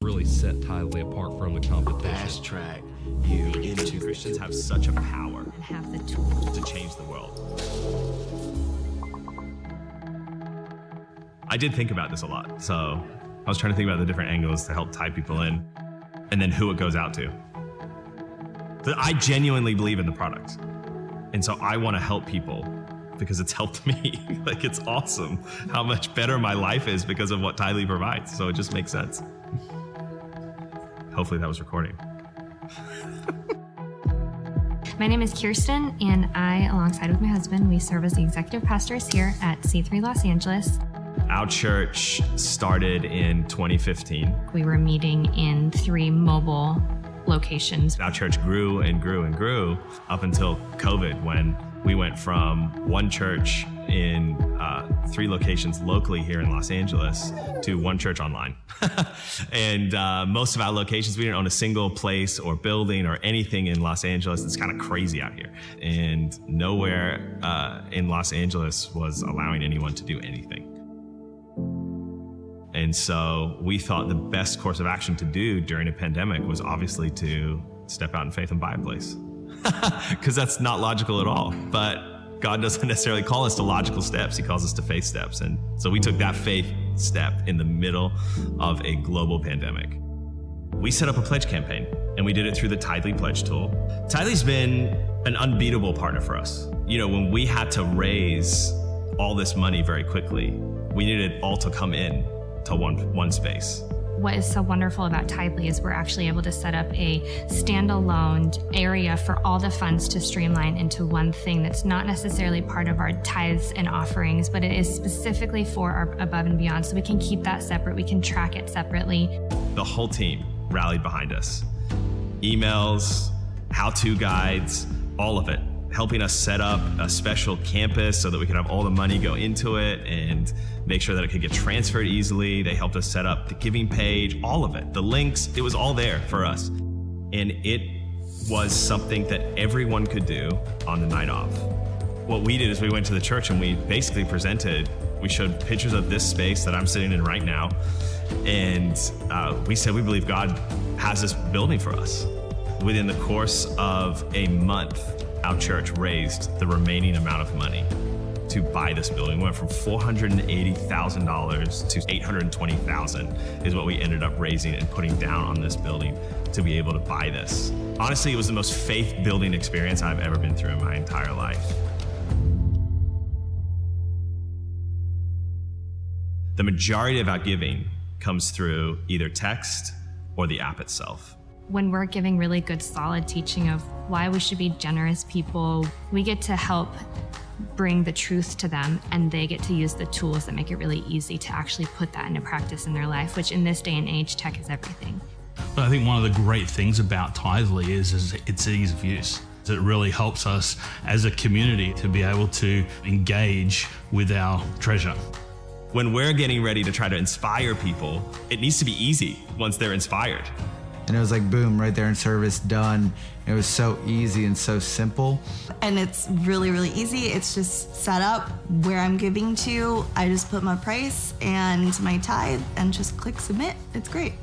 really set Tithely apart from the competition. Fast track you into Christians have such a power and have the tools to change the world. I did think about this a lot. So I was trying to think about the different angles to help tie people in and then who it goes out to. But I genuinely believe in the product. And so I want to help people because it's helped me. Like, it's awesome how much better my life is because of what Tithely provides. So it just makes sense. Hopefully that was recording. My name is Kirsten, and I, alongside with my husband, we serve as the executive pastors here at C3 Los Angeles. Our church started in 2015. We were meeting in 3 mobile locations. Our church grew and grew and grew up until COVID, when we went from one church in 3 locations locally here in Los Angeles to one church online. And most of our locations, we didn't own a single place or building or anything in Los Angeles. It's kind of crazy out here. And nowhere in Los Angeles was allowing anyone to do anything. And so we thought the best course of action to do during a pandemic was obviously to step out in faith and buy a place. Because that's not logical at all. But God doesn't necessarily call us to logical steps. He calls us to faith steps. And so we took that faith step in the middle of a global pandemic. We set up a pledge campaign, and we did it through the Tithely pledge tool. Tithely's been an unbeatable partner for us. You know, when we had to raise all this money very quickly, we needed it all to come in to one space. What is so wonderful about Tithely is we're actually able to set up a standalone area for all the funds to streamline into one thing that's not necessarily part of our tithes and offerings, but it is specifically for our above and beyond. So we can keep that separate. We can track it separately. The whole team rallied behind us. Emails, how-to guides, all of it, helping us set up a special campus so that we could have all the money go into it and make sure that it could get transferred easily. They helped us set up the giving page, all of it, the links, it was all there for us. And it was something that everyone could do on the night off. What we did is we went to the church and we basically we showed pictures of this space that I'm sitting in right now. And we said, we believe God has this building for us. Within the course of a month, our church raised the remaining amount of money to buy this building. We went from $480,000 to $820,000 is what we ended up raising and putting down on this building to be able to buy this. Honestly, it was the most faith-building experience I've ever been through in my entire life. The majority of our giving comes through either text or the app itself. When we're giving really good, solid teaching of why we should be generous people, we get to help bring the truth to them, and they get to use the tools that make it really easy to actually put that into practice in their life, which in this day and age, tech is everything. But I think one of the great things about Tithely is its ease of use. It really helps us as a community to be able to engage with our treasure. When we're getting ready to try to inspire people, it needs to be easy once they're inspired. And it was like, boom, right there in service, done. It was so easy and so simple. And it's really, really easy. It's just set up where I'm giving to. I just put my price and my tithe and just click submit. It's great.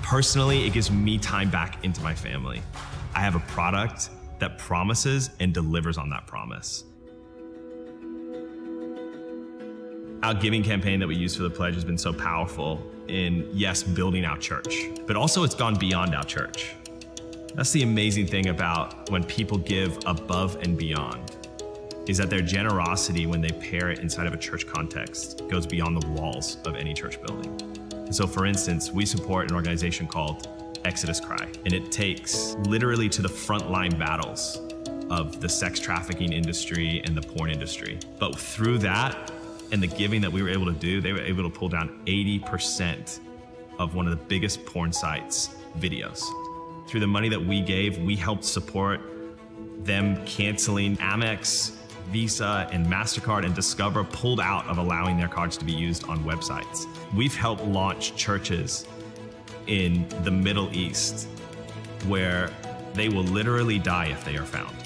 Personally, it gives me time back into my family. I have a product that promises and delivers on that promise. Our giving campaign that we use for the pledge has been so powerful in, yes, building our church, but also it's gone beyond our church. That's the amazing thing about when people give above and beyond, is that their generosity, when they pair it inside of a church context, goes beyond the walls of any church building. And so, for instance, we support an organization called Exodus Cry, and it takes literally to the frontline battles of the sex trafficking industry and the porn industry. But through that, and the giving that we were able to do, they were able to pull down 80% of one of the biggest porn sites' videos. Through the money that we gave, we helped support them canceling Amex, Visa, and MasterCard, and Discover pulled out of allowing their cards to be used on websites. We've helped launch churches in the Middle East where they will literally die if they are found.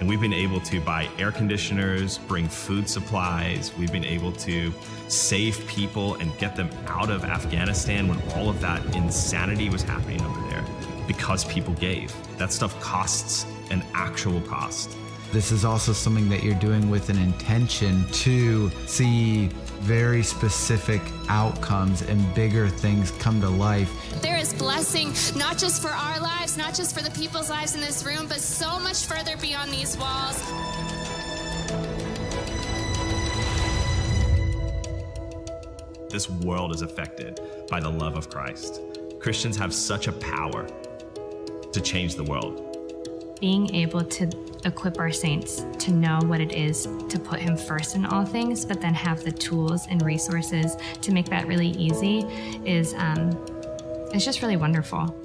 And we've been able to buy air conditioners, bring food supplies. We've been able to save people and get them out of Afghanistan when all of that insanity was happening over there because people gave. That stuff costs an actual cost. This is also something that you're doing with an intention to see very specific outcomes and bigger things come to life. There is blessing, not just for our lives, not just for the people's lives in this room, but so much further beyond these walls. This world is affected by the love of Christ. Christians have such a power to change the world. Being able to equip our saints to know what it is to put him first in all things, but then have the tools and resources to make that really easy is it's just really wonderful.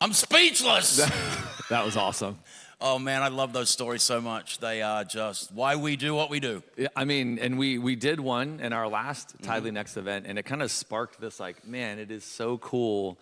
I'm speechless. That was awesome. Oh man, I love those stories so much. They are just why we do what we do. Yeah, I mean, and we did one in our last Tithely Next event, and it kind of sparked this like, man, it is so cool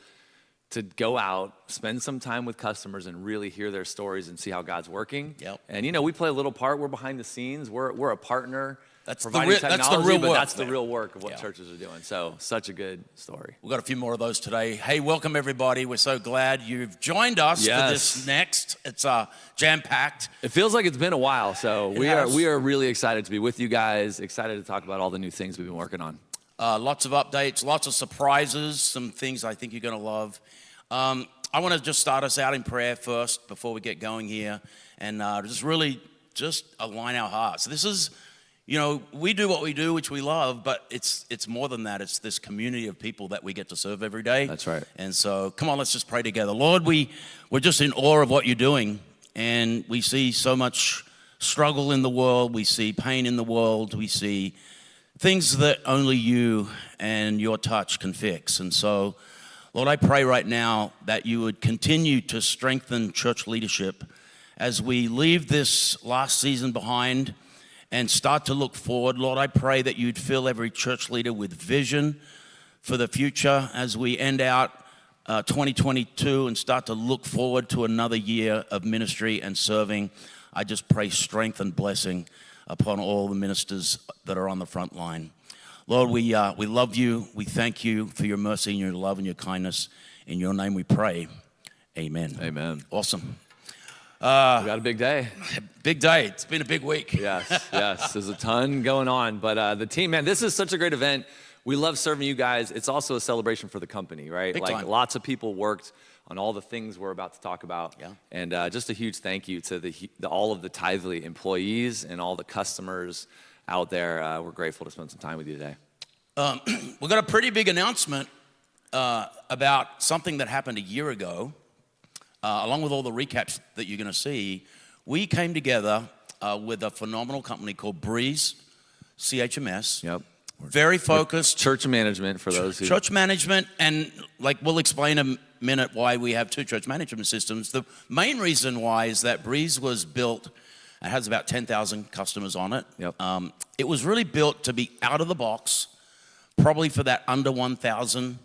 to go out, spend some time with customers and really hear their stories and see how God's working. Yep. And you know, we play a little part, we're behind the scenes, we're a partner. That's providing the technology, real but work. That's the real work of what churches are doing. So, such a good story. We've got a few more of those today. Hey, welcome everybody. We're so glad you've joined us for this next. It's jam-packed. It feels like it's been a while, so we has. are really excited to be with you guys, excited to talk about all the new things we've been working on. Lots of updates, lots of surprises, some things I think you're going to love. I want to just start us out in prayer first before we get going here and just align our hearts. This is, you know, we do what we do, which we love, but it's more than that. It's this community of people that we get to serve every day. That's right. And so, come on, let's just pray together. Lord, we're just in awe of what you're doing, and we see so much struggle in the world. We see pain in the world. We see things that only you and your touch can fix. And so, Lord, I pray right now that you would continue to strengthen church leadership as we leave this last season behind and start to look forward. Lord, I pray that you'd fill every church leader with vision for the future as we end out 2022 and start to look forward to another year of ministry and serving. I just pray strength and blessing upon all the ministers that are on the front line. Lord, we love you. We thank you for your mercy and your love and your kindness. In your name we pray. Amen. Amen. Awesome. We got a big day. Big day. It's been a big week. Yes. There's a ton going on. But the team, man, this is such a great event. We love serving you guys. It's also a celebration for the company, right? Big like time. Lots of people worked on all the things we're about to talk about. Yeah. And just a huge thank you to all of the Tithely employees and all the customers out there. We're grateful to spend some time with you today. We've got a pretty big announcement about something that happened a year ago. Along with all the recaps that you're going to see, we came together with a phenomenal company called Breeze, CHMS. Yep. Very focused. Church management for those who... Church management, and like we'll explain in a minute why we have two church management systems. The main reason why is that Breeze was built, it has about 10,000 customers on it. Yep. It was really built to be out of the box, probably for that under 1,000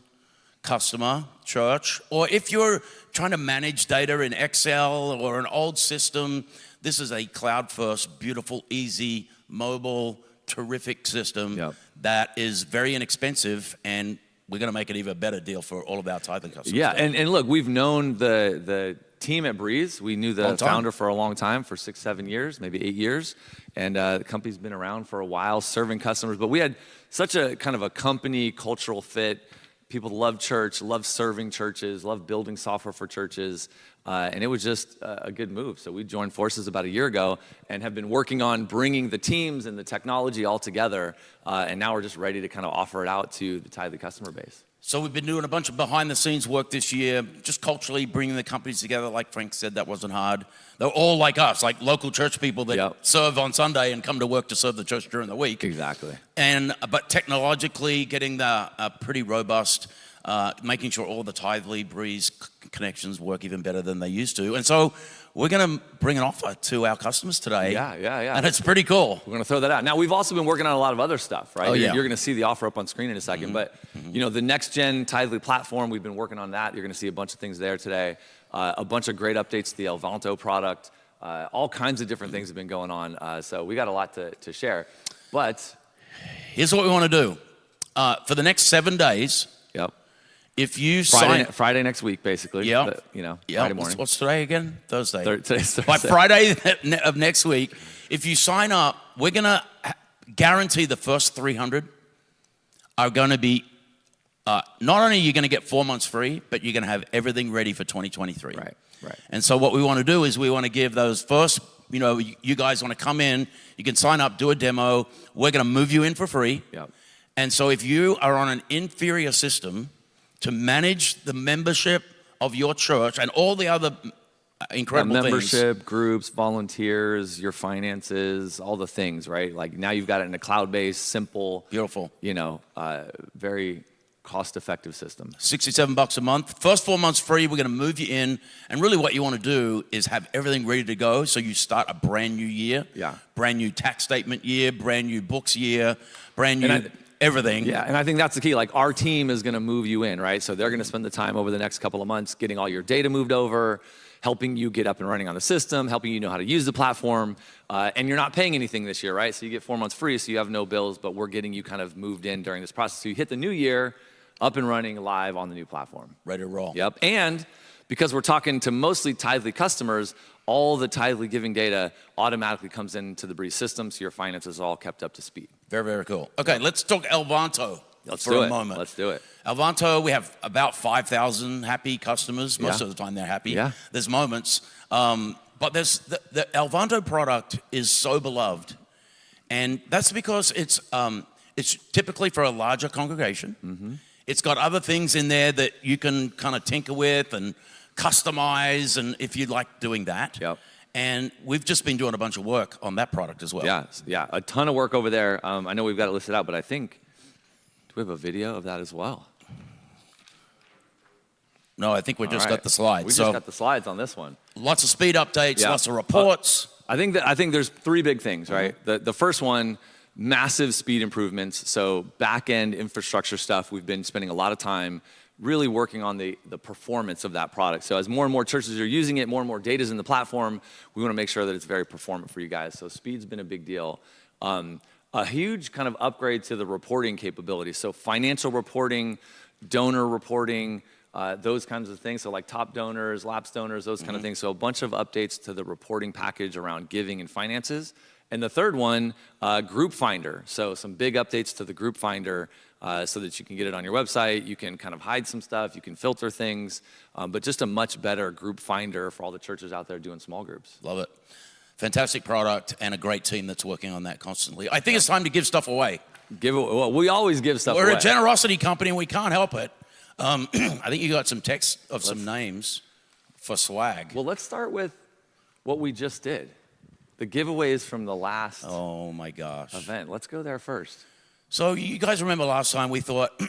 customer church, or if you're trying to manage data in Excel or an old system, this is a cloud-first, beautiful, easy, mobile, terrific system that is very inexpensive, and we're going to make it even a better deal for all of our Tithely customers. Yeah, and look, we've known the team at Breeze. We knew the founder for a long time, for 6-7 years, maybe 8 years, and the company's been around for a while, serving customers, but we had such a kind of a company cultural fit. People love church, love serving churches, love building software for churches, and it was just a good move. So we joined forces about a year ago and have been working on bringing the teams and the technology all together, and now we're just ready to kind of offer it out to the Tithely customer base. So we've been doing a bunch of behind-the-scenes work this year, just culturally bringing the companies together. Like Frank said, that wasn't hard. They're all like us, like local church people that serve on Sunday and come to work to serve the church during the week. Exactly. But technologically, getting the pretty robust, making sure all the Tithely Breeze connections work even better than they used to. And so we're going to bring an offer to our customers today. Yeah. And it's pretty cool. We're going to throw that out. Now, we've also been working on a lot of other stuff, right? Oh, yeah. You're going to see the offer up on screen in a second, but You know, the next gen Tithely platform, we've been working on that. You're going to see a bunch of things there today. A bunch of great updates to the Elvanto product. All kinds of different things have been going on. So we got a lot to share. But here's what we want to do. For the next 7 days, yep. If you Friday next week, basically. Yeah. You know, yep. Friday morning. What's today again? Thursday. Today's Thursday. By Friday of next week, if you sign up, we're going to guarantee the first 300 are going to be, not only are you going to get 4 months free, but you're going to have everything ready for 2023. Right. And so what we want to do is we want to give those first, you guys want to come in, you can sign up, do a demo. We're going to move you in for free. Yep. And so if you are on an inferior system to manage the membership of your church and all the other incredible membership, groups, volunteers, your finances, all the things, right? Like now you've got it in a cloud-based, simple, beautiful, very cost-effective system. $67 a month. First 4 months free, we're going to move you in. And really what you want to do is have everything ready to go so you start a brand new year. Yeah. Brand new tax statement year, brand new books year, brand new everything. Yeah, and I think that's the key. Like our team is going to move you in, right? So they're going to spend the time over the next couple of months getting all your data moved over, helping you get up and running on the system, helping you know how to use the platform. And you're not paying anything this year, right? So you get 4 months free, so you have no bills, but we're getting you kind of moved in during this process. So you hit the new year, up and running live on the new platform. Ready to roll. Yep, and because we're talking to mostly Tithely customers, all the Tithely giving data automatically comes into the Breeze system, so your finances are all kept up to speed. Very, very cool. Okay, let's talk Elvanto for a moment. Let's do it. Elvanto, we have about 5,000 happy customers. Most of the time they're happy. Yeah. There's moments. But there's the Elvanto product is so beloved. And that's because it's typically for a larger congregation. Mm-hmm. It's got other things in there that you can kind of tinker with and customize, and if you like doing that. Yep. And we've just been doing a bunch of work on that product as well. Yeah, a ton of work over there. I know we've got it listed out, but I think, do we have a video of that as well? No, I think we just got the slides. We just got the slides on this one. Lots of speed updates, lots of reports. I think there's three big things, right? The first one, massive speed improvements. So back-end infrastructure stuff, we've been spending a lot of time really working on the performance of that product. So as more and more churches are using it, more and more data is in the platform, we want to make sure that it's very performant for you guys. So speed's been a big deal. A huge kind of upgrade to the reporting capabilities. So financial reporting, donor reporting, those kinds of things. So like top donors, lapsed donors, those kind of things. So a bunch of updates to the reporting package around giving and finances. And the third one, Group Finder. So some big updates to the Group Finder so that you can get it on your website. You can kind of hide some stuff. You can filter things. But just a much better Group Finder for all the churches out there doing small groups. Love it. Fantastic product and a great team that's working on that constantly. I think it's time to give stuff away. Well, we always give stuff away. We're a generosity company and we can't help it. I think you got some text of some names for swag. Well, let's start with what we just did. The giveaways from the last oh my gosh event. Let's go there first. So you guys remember last time we thought,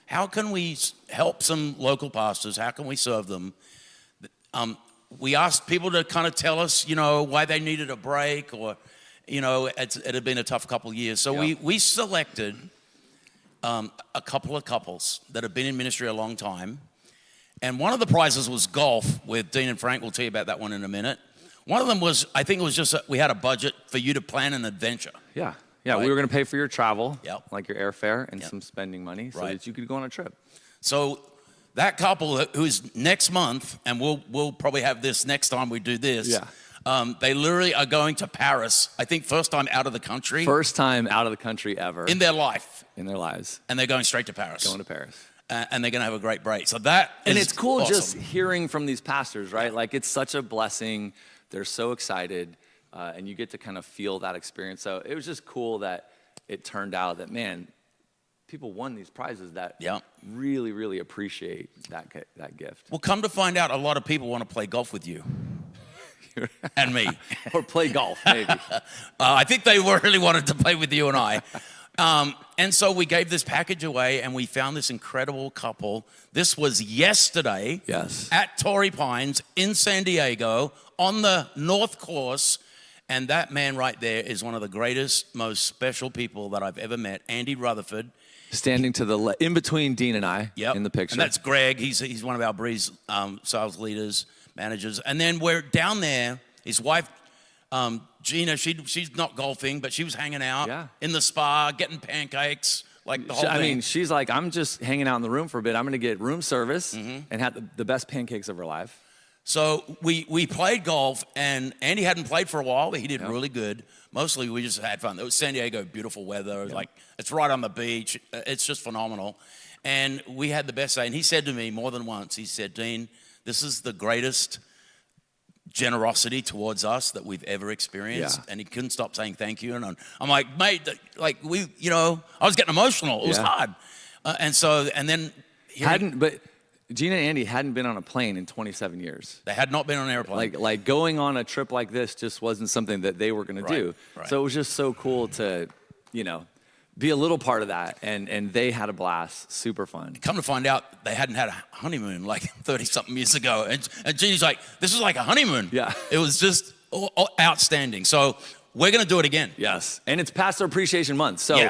how can we help some local pastors? How can we serve them? We asked people to kind of tell us, why they needed a break or, it had been a tough couple of years. So we selected a couple of couples that have been in ministry a long time. And one of the prizes was golf with Dean and Frank. We'll tell you about that one in a minute. One of them was, I think it was just we had a budget for you to plan an adventure. Yeah, right? We were going to pay for your travel, like your airfare and some spending money so that you could go on a trip. So that couple who's next month, and we'll probably have this next time we do this. They literally are going to Paris. I think first time out of the country. First time out of the country ever. In their life. In their lives. And they're going straight to Paris. Going to Paris. And they're going to have a great break. So that is and it's cool awesome. Just hearing from these pastors, right? Like it's such a blessing. They're so excited, and you get to kind of feel that experience. So it was just cool that it turned out that, man, people won these prizes that really, really appreciate that gift. Well, come to find out, a lot of people want to play golf with you. And me. Or play golf, maybe. I think they really wanted to play with you and I. And so we gave this package away, and we found this incredible couple. This was yesterday at Torrey Pines in San Diego on the North Course, And that man right there is one of the greatest, most special people that I've ever met, Andy Rutherford. Standing to the in between Dean and I in the picture. And that's Greg. He's one of our Breeze sales leaders, managers. And then we're down there. His wife, Gina, she's not golfing, but she was hanging out in the spa, getting pancakes, like the whole thing. I mean, she's like, I'm just hanging out in the room for a bit. I'm going to get room service and have the best pancakes of her life. So we played golf, and Andy hadn't played for a while, but he did really good. Mostly we just had fun. It was San Diego, beautiful weather. Like, it's right on the beach. It's just phenomenal. And we had the best day. And he said to me more than once, he said, Dean, this is the greatest generosity towards us that we've ever experienced. And he couldn't stop saying thank you. And I'm like, mate, like I was getting emotional. It was hard. And then but Gina and Andy hadn't been on a plane in 27 years. They had not been on an airplane. Like going on a trip like this just wasn't something that they were going to do. Right. So it was just so cool to, be a little part of that. And they had a blast. Super fun. Come to find out, they hadn't had a honeymoon like 30-something years ago. And Gina's like, this is like a honeymoon. Yeah. It was just outstanding. So we're going to do it again. Yes. And it's Pastor Appreciation Month. So,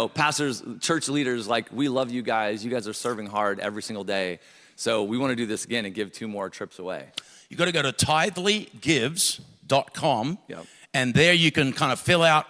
pastors, church leaders, we love you guys. You guys are serving hard every single day. So we want to do this again and give 2 more trips away. You got to go to tithelygives.com. And there you can kind of fill out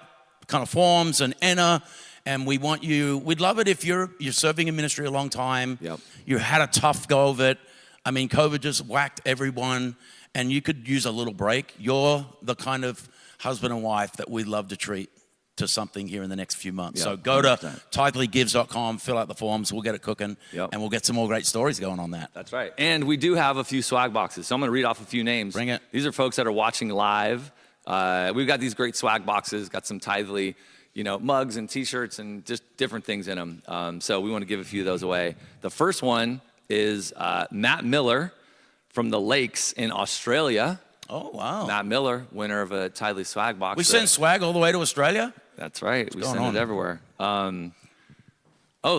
kind of forms and enter. And we'd love it if you're serving in ministry a long time. You had a tough go of it. I mean, COVID just whacked everyone, and you could use a little break. You're the kind of husband and wife that we'd love to treat to something here in the next few months. So go to tithelygives.com, fill out the forms, we'll get it cooking, and we'll get some more great stories going on that. That's right. And we do have a few swag boxes, so I'm going to read off a few names. Bring it. These are folks that are watching live. We've got these great swag boxes, got some Tithely, mugs and T-shirts and just different things in them. So we want to give a few of those away. The first one is Matt Miller from the Lakes in Australia. Oh, wow. Matt Miller, winner of a Tithely swag box. We send swag all the way to Australia? That's right. We send it everywhere. The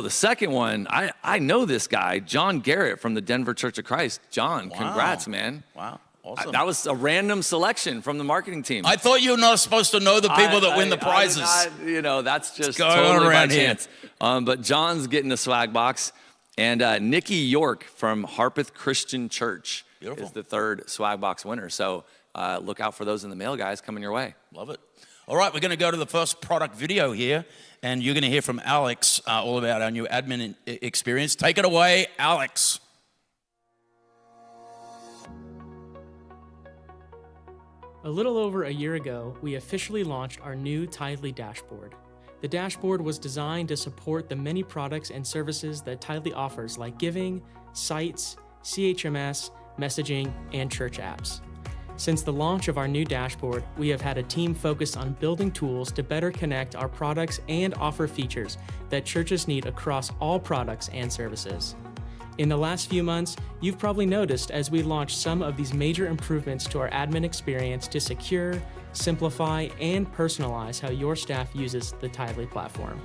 second one, I know this guy, John Garrett from the Denver Church of Christ. John, congrats, man. Wow. Awesome. That was a random selection from the marketing team. I thought you were not supposed to know the people that win the prizes. That's just totally by chance. But John's getting a swag box. And Nikki York from Harpeth Christian Church is the third swag box winner. So look out for those in the mail, guys, coming your way. Love it. All right, we're going to go to the first product video here, and you're going to hear from Alex all about our new admin experience. Take it away, Alex. A little over a year ago, we officially launched our new Tithely dashboard. The dashboard was designed to support the many products and services that Tithely offers, like giving, sites, CHMS, messaging, and church apps. Since the launch of our new dashboard, we have had a team focused on building tools to better connect our products and offer features that churches need across all products and services. In the last few months, you've probably noticed as we launched some of these major improvements to our admin experience to secure, simplify, and personalize how your staff uses the Tithely platform.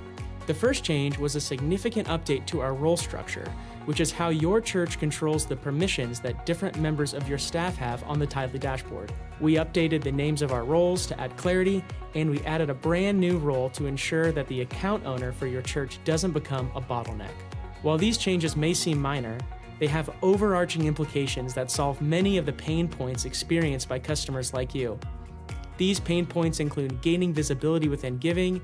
The first change was a significant update to our role structure, which is how your church controls the permissions that different members of your staff have on the Tithely dashboard. We updated the names of our roles to add clarity, and we added a brand new role to ensure that the account owner for your church doesn't become a bottleneck. While these changes may seem minor, they have overarching implications that solve many of the pain points experienced by customers like you. These pain points include gaining visibility within giving,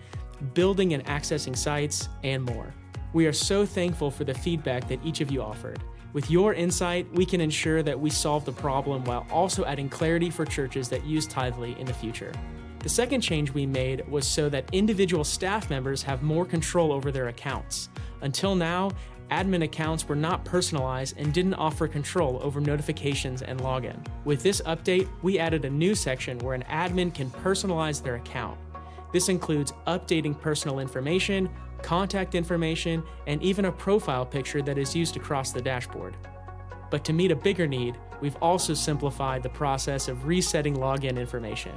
building and accessing sites, and more. We are so thankful for the feedback that each of you offered. With your insight, we can ensure that we solve the problem while also adding clarity for churches that use Tithely in the future. The second change we made was so that individual staff members have more control over their accounts. Until now, admin accounts were not personalized and didn't offer control over notifications and login. With this update, we added a new section where an admin can personalize their account. This includes updating personal information, contact information, and even a profile picture that is used across the dashboard. But to meet a bigger need, we've also simplified the process of resetting login information.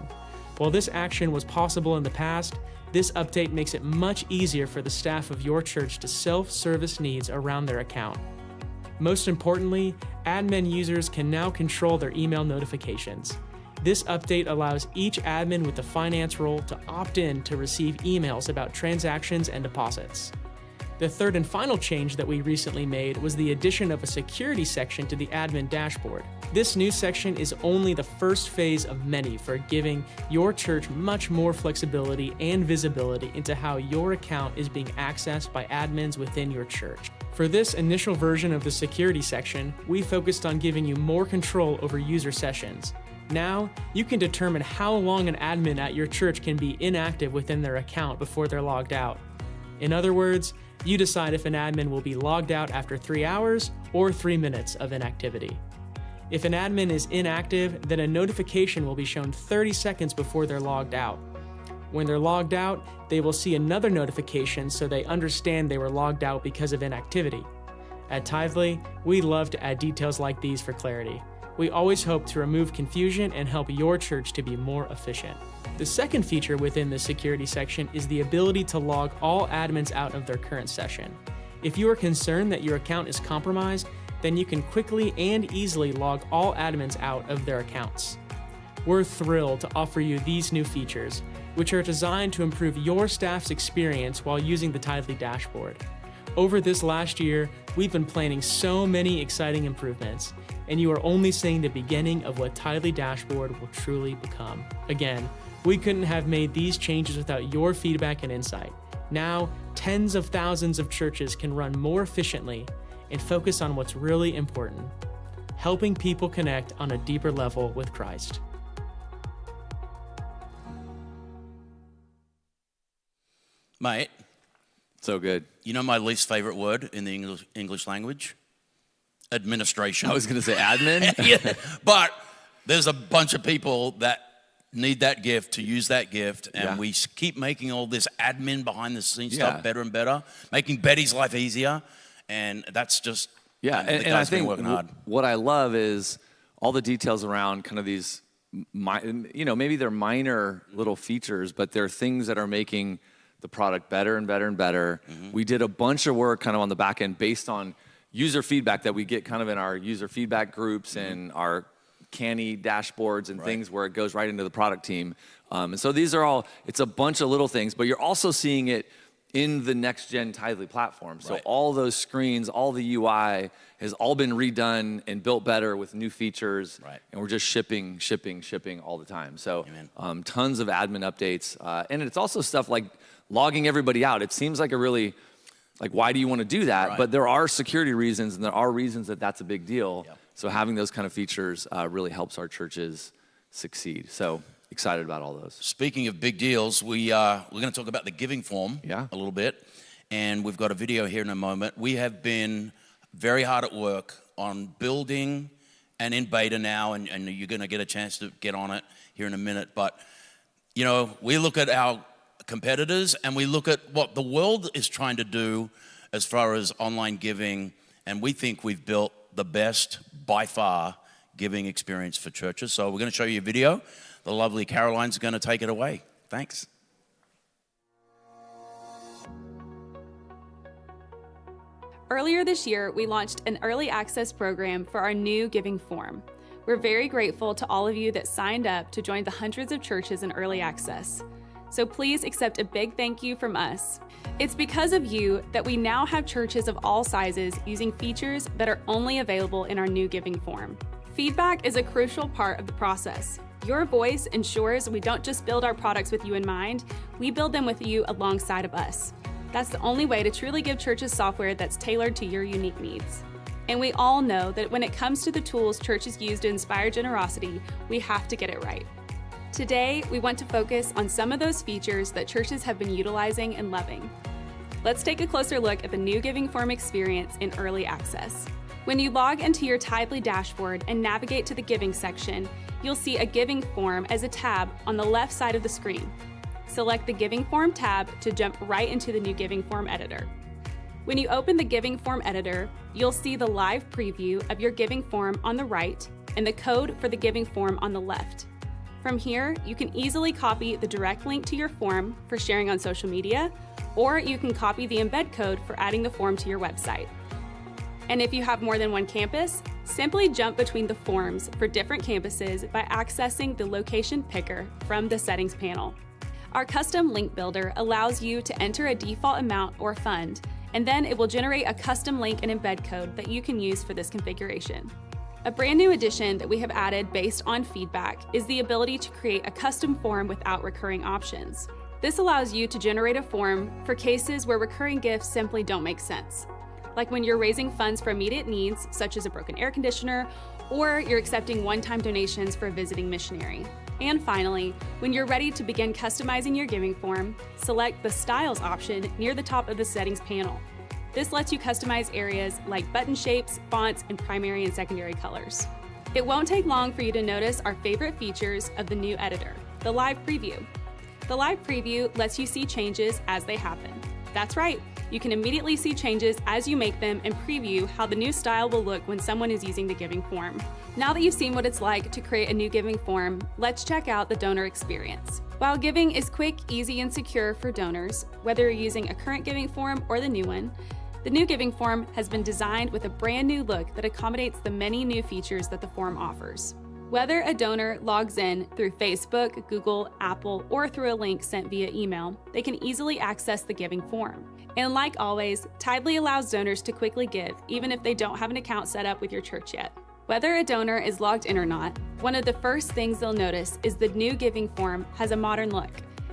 While this action was possible in the past, this update makes it much easier for the staff of your church to self-service needs around their account. Most importantly, admin users can now control their email notifications. This update allows each admin with the finance role to opt in to receive emails about transactions and deposits. The third and final change that we recently made was the addition of a security section to the admin dashboard. This new section is only the first phase of many for giving your church much more flexibility and visibility into how your account is being accessed by admins within your church. For this initial version of the security section, we focused on giving you more control over user sessions. Now, you can determine how long an admin at your church can be inactive within their account before they're logged out. In other words, you decide if an admin will be logged out after 3 hours or 3 minutes of inactivity. If an admin is inactive, then a notification will be shown 30 seconds before they're logged out. When they're logged out, they will see another notification so they understand they were logged out because of inactivity. At Tithely, we love to add details like these for clarity. We always hope to remove confusion and help your church to be more efficient. The second feature within the security section is the ability to log all admins out of their current session. If you are concerned that your account is compromised, then you can quickly and easily log all admins out of their accounts. We're thrilled to offer you these new features, which are designed to improve your staff's experience while using the Tithely dashboard. Over this last year, we've been planning so many exciting improvements, and you are only seeing the beginning of what Tithely Dashboard will truly become. Again, we couldn't have made these changes without your feedback and insight. Now, tens of thousands of churches can run more efficiently and focus on what's really important, helping people connect on a deeper level with Christ. Mate. So good. You know my least favorite word in the English language? Administration. I was going to say admin. Yeah, but there's a bunch of people that need that gift to use that gift, and we keep making all this admin behind the scenes stuff better and better, making Betty's life easier, and that's just the and I think working hard. What I love is all the details around kind of these, maybe they're minor little features, but they're things that are making the product better and better and better. Mm-hmm. We did a bunch of work kind of on the back end based on user feedback that we get kind of in our user feedback groups and our canny dashboards and things where it goes right into the product team. And so these are all, it's a bunch of little things, but you're also seeing it in the next gen Tithely platform. So all those screens, all the UI has all been redone and built better with new features. Right. And we're just shipping all the time. So tons of admin updates. And it's also stuff like logging everybody out. It seems like a really, why do you want to do that? Right. But there are security reasons, and there are reasons that that's a big deal. Yep. So having those kind of features really helps our churches succeed. So excited about all those. Speaking of big deals, we're going to talk about the giving form a little bit. And we've got a video here in a moment. We have been very hard at work on building and in beta now, and you're going to get a chance to get on it here in a minute. But, we look at our competitors and we look at what the world is trying to do as far as online giving, and we think we've built the best, by far, giving experience for churches. So we're going to show you a video. The lovely Caroline's going to take it away. Thanks. Earlier this year, we launched an early access program for our new giving form. We're very grateful to all of you that signed up to join the hundreds of churches in early access. So please accept a big thank you from us. It's because of you that we now have churches of all sizes using features that are only available in our new giving form. Feedback is a crucial part of the process. Your voice ensures we don't just build our products with you in mind, we build them with you alongside of us. That's the only way to truly give churches software that's tailored to your unique needs. And we all know that when it comes to the tools churches use to inspire generosity, we have to get it right. Today, we want to focus on some of those features that churches have been utilizing and loving. Let's take a closer look at the new giving form experience in early access. When you log into your Tithely dashboard and navigate to the giving section, you'll see a giving form as a tab on the left side of the screen. Select the giving form tab to jump right into the new giving form editor. When you open the giving form editor, you'll see the live preview of your giving form on the right and the code for the giving form on the left. From here, you can easily copy the direct link to your form for sharing on social media, or you can copy the embed code for adding the form to your website. And if you have more than one campus, Simply jump between the forms for different campuses by accessing the location picker from the settings panel. Our custom link builder allows you to enter a default amount or fund, and then it will generate a custom link and embed code that you can use for this configuration. A brand new addition that we have added based on feedback is the ability to create a custom form without recurring options. This allows you to generate a form for cases where recurring gifts simply don't make sense, like when you're raising funds for immediate needs, such as a broken air conditioner, or you're accepting one-time donations for a visiting missionary. And finally, when you're ready to begin customizing your giving form, select the Styles option near the top of the settings panel. This lets you customize areas like button shapes, fonts, and primary and secondary colors. It won't take long for you to notice our favorite features of the new editor, the live preview. The live preview lets you see changes as they happen. That's right, you can immediately see changes as you make them and preview how the new style will look when someone is using the giving form. Now that you've seen what it's like to create a new giving form, let's check out the donor experience. While giving is quick, easy, and secure for donors, whether you're using a current giving form or the new one, the new giving form has been designed with a brand new look that accommodates the many new features that the form offers. Whether a donor logs in through Facebook, Google, Apple, or through a link sent via email, they can easily access the giving form. And like always, Tithely allows donors to quickly give, even if they don't have an account set up with your church yet. Whether a donor is logged in or not, one of the first things they'll notice is the new giving form has a modern look.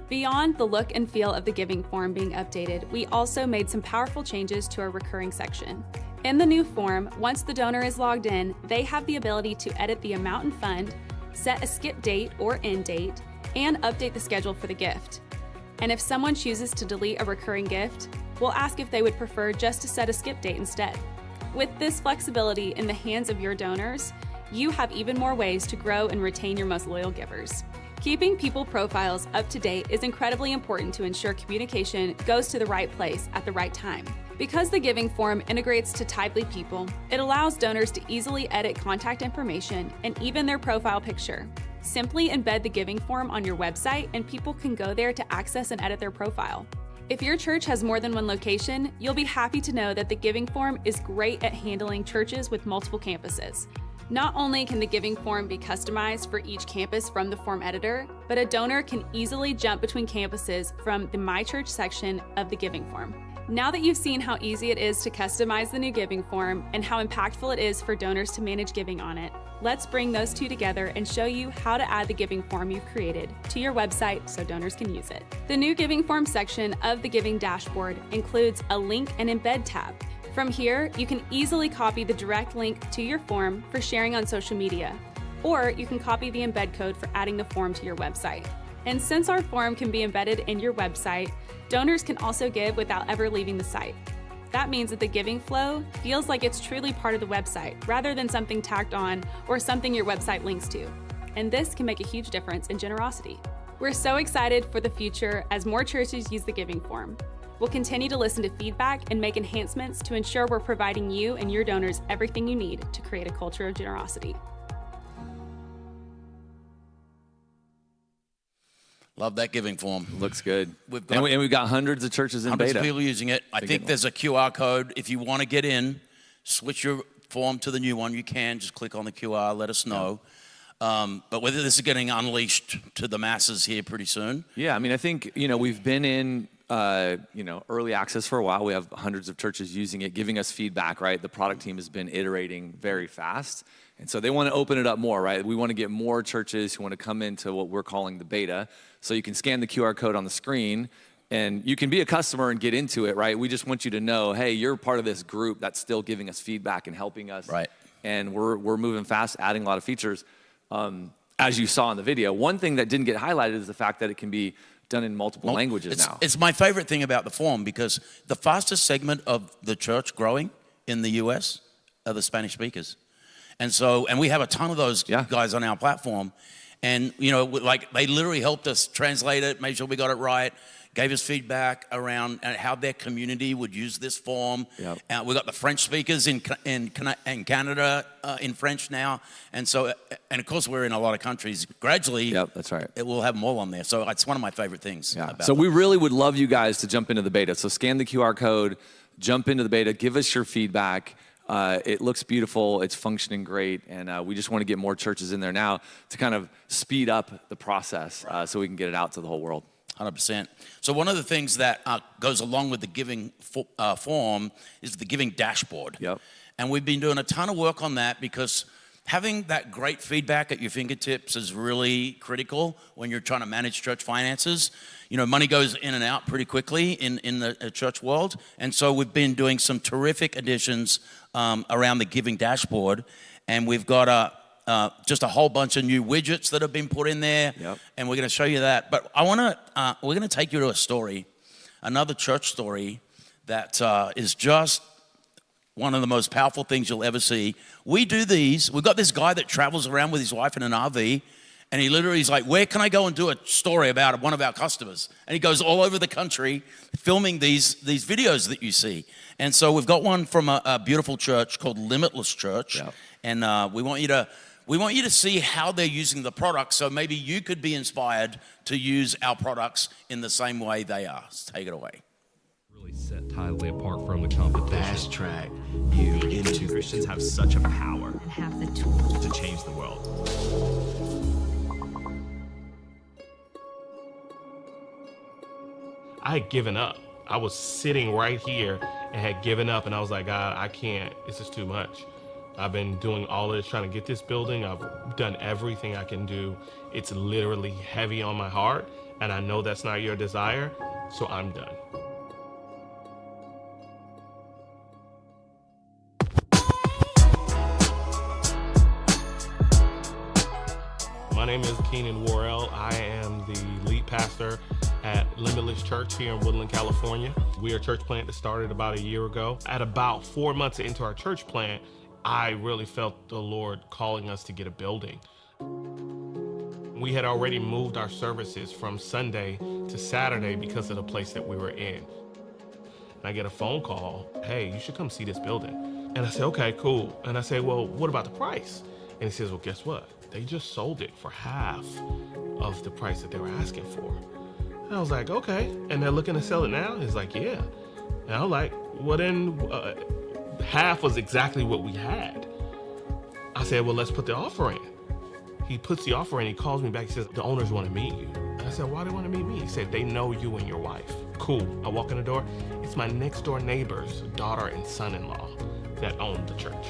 Beyond the look and feel of the giving form being updated, we also made some powerful changes to our recurring section. In the new form, once the donor is logged in, they have the ability to edit the amount and fund, set a skip date or end date, and update the schedule for the gift. And if someone chooses to delete a recurring gift, we'll ask if they would prefer just to set a skip date instead. With this flexibility in the hands of your donors, you have even more ways to grow and retain your most loyal givers. Keeping people profiles up to date is incredibly important to ensure communication goes to the right place at the right time. Because the giving form integrates to Tithely people, it allows donors to easily edit contact information and even their profile picture. Simply embed the giving form on your website and people can go there to access and edit their profile. If your church has more than one location, you'll be happy to know that the giving form is great at handling churches with multiple campuses. Not only can the giving form be customized for each campus from the form editor, but a donor can easily jump between campuses from the My Church section of the giving form. Now that you've seen how easy it is to customize the new giving form and how impactful it is for donors to manage giving on it, let's bring those two together and show you how to add the giving form you've created to your website so donors can use it. The new giving form section of the giving dashboard includes a link and embed tab. From here, you can easily copy the direct link to your form for sharing on social media, or you can copy the embed code for adding the form to your website. And since our form can be embedded in your website, donors can also give without ever leaving the site. That means that the giving flow feels like it's truly part of the website rather than something tacked on or something your website links to. And this can make a huge difference in generosity. We're so excited for the future as more churches use the giving form. We'll continue to listen to feedback and make enhancements to ensure we're providing you and your donors everything you need to create a culture of generosity. Love that giving form. Looks good. We've got hundreds of churches in hundreds beta. of people using it. I think there's a QR code. If you want to get in, switch your form to the new one, you can. Just click on the QR, let us know. But whether this is getting unleashed to the masses here pretty soon. Yeah, I mean, I think, we've been in early access for a while. We have hundreds of churches using it, giving us feedback, right? The product team has been iterating very fast. And so they want to open it up more, right? We want to get more churches who want to come into what we're calling the beta. So you can scan the QR code on the screen and you can be a customer and get into it, right? We just want you to know, hey, you're part of this group that's still giving us feedback and helping us. Right. And we're moving fast, adding a lot of features. As you saw in the video, one thing that didn't get highlighted is the fact that it can be done in multiple languages now. It's my favorite thing about the form because the fastest segment of the church growing in the U.S. are the Spanish speakers. And we have a ton of those guys on our platform. And, they literally helped us translate it, made sure we got it right, gave us feedback around how their community would use this form. Yep. We got the French speakers in Canada in French now. And of course, we're in a lot of countries. Gradually, that's right. It will have more on there. So it's one of my favorite things. Yeah. So we really would love you guys to jump into the beta. So scan the QR code, jump into the beta, give us your feedback. It looks beautiful, it's functioning great, and we just want to get more churches in there now to kind of speed up the process so we can get it out to the whole world. 100%. So one of the things that goes along with the giving form is the giving dashboard. Yep. And we've been doing a ton of work on that because having that great feedback at your fingertips is really critical when you're trying to manage church finances. You know, money goes in and out pretty quickly in the church world. And so we've been doing some terrific additions around the giving dashboard. And we've got just a whole bunch of new widgets that have been put in there. Yep. And we're going to show you that. But we're going to take you to a story, another church story that is just one of the most powerful things you'll ever see. We do these. We've got this guy that travels around with his wife in an RV, and he literally is like, where can I go and do a story about one of our customers? And he goes all over the country filming these videos that you see. And so we've got one from a beautiful church called Limitless Church. Yep. And we want you to see how they're using the products, so maybe you could be inspired to use our products in the same way they are. So take it away. Really set Tithely apart from the competition. Fast track you into Christians have such a power And have the tools. to change the world. I had given up. I was sitting right here and had given up, and I was like, God, I can't. This is too much. I've been doing all this, trying to get this building. I've done everything I can do. It's literally heavy on my heart, and I know that's not your desire, so I'm done. My name is Keenan Worrell. I am the lead pastor at Limitless Church here in Woodland, California. We are a church plant that started about a year ago. At about 4 months into our church plant, I really felt the Lord calling us to get a building. We had already moved our services from Sunday to Saturday because of the place that we were in. And I get a phone call, hey, you should come see this building. And I said, okay, cool. And I say, well, what about the price? And he says, well, guess what? They just sold it for half of the price that they were asking for. And I was like, okay. And they're looking to sell it now? He's like, yeah. And I was like, well then, half was exactly what we had. I said, well, let's put the offer in. He puts the offer in, he calls me back, he says, the owners want to meet you. And I said, why do they want to meet me? He said, they know you and your wife. Cool. I walk in the door, it's my next door neighbor's daughter and son-in-law that own the church.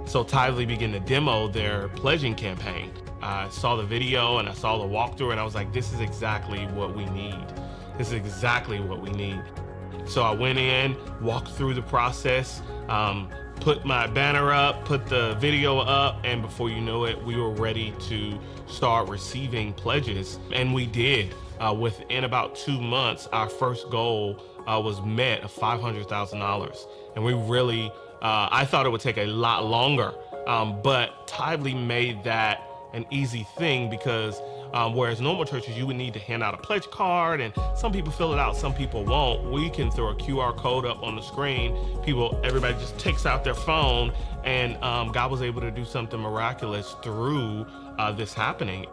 So Tithely began to demo their pledging campaign. I saw the video and I saw the walkthrough and I was like, this is exactly what we need. This is exactly what we need. So I went in, walked through the process, put my banner up, put the video up, and before you know it, we were ready to start receiving pledges. And we did. Within about 2 months, our first goal was met of $500,000. And we really, I thought it would take a lot longer, but Tithely made that an easy thing because whereas normal churches, you would need to hand out a pledge card and some people fill it out, some people won't. We can throw a QR code up on the screen. Everybody just takes out their phone and God was able to do something miraculous through this happening.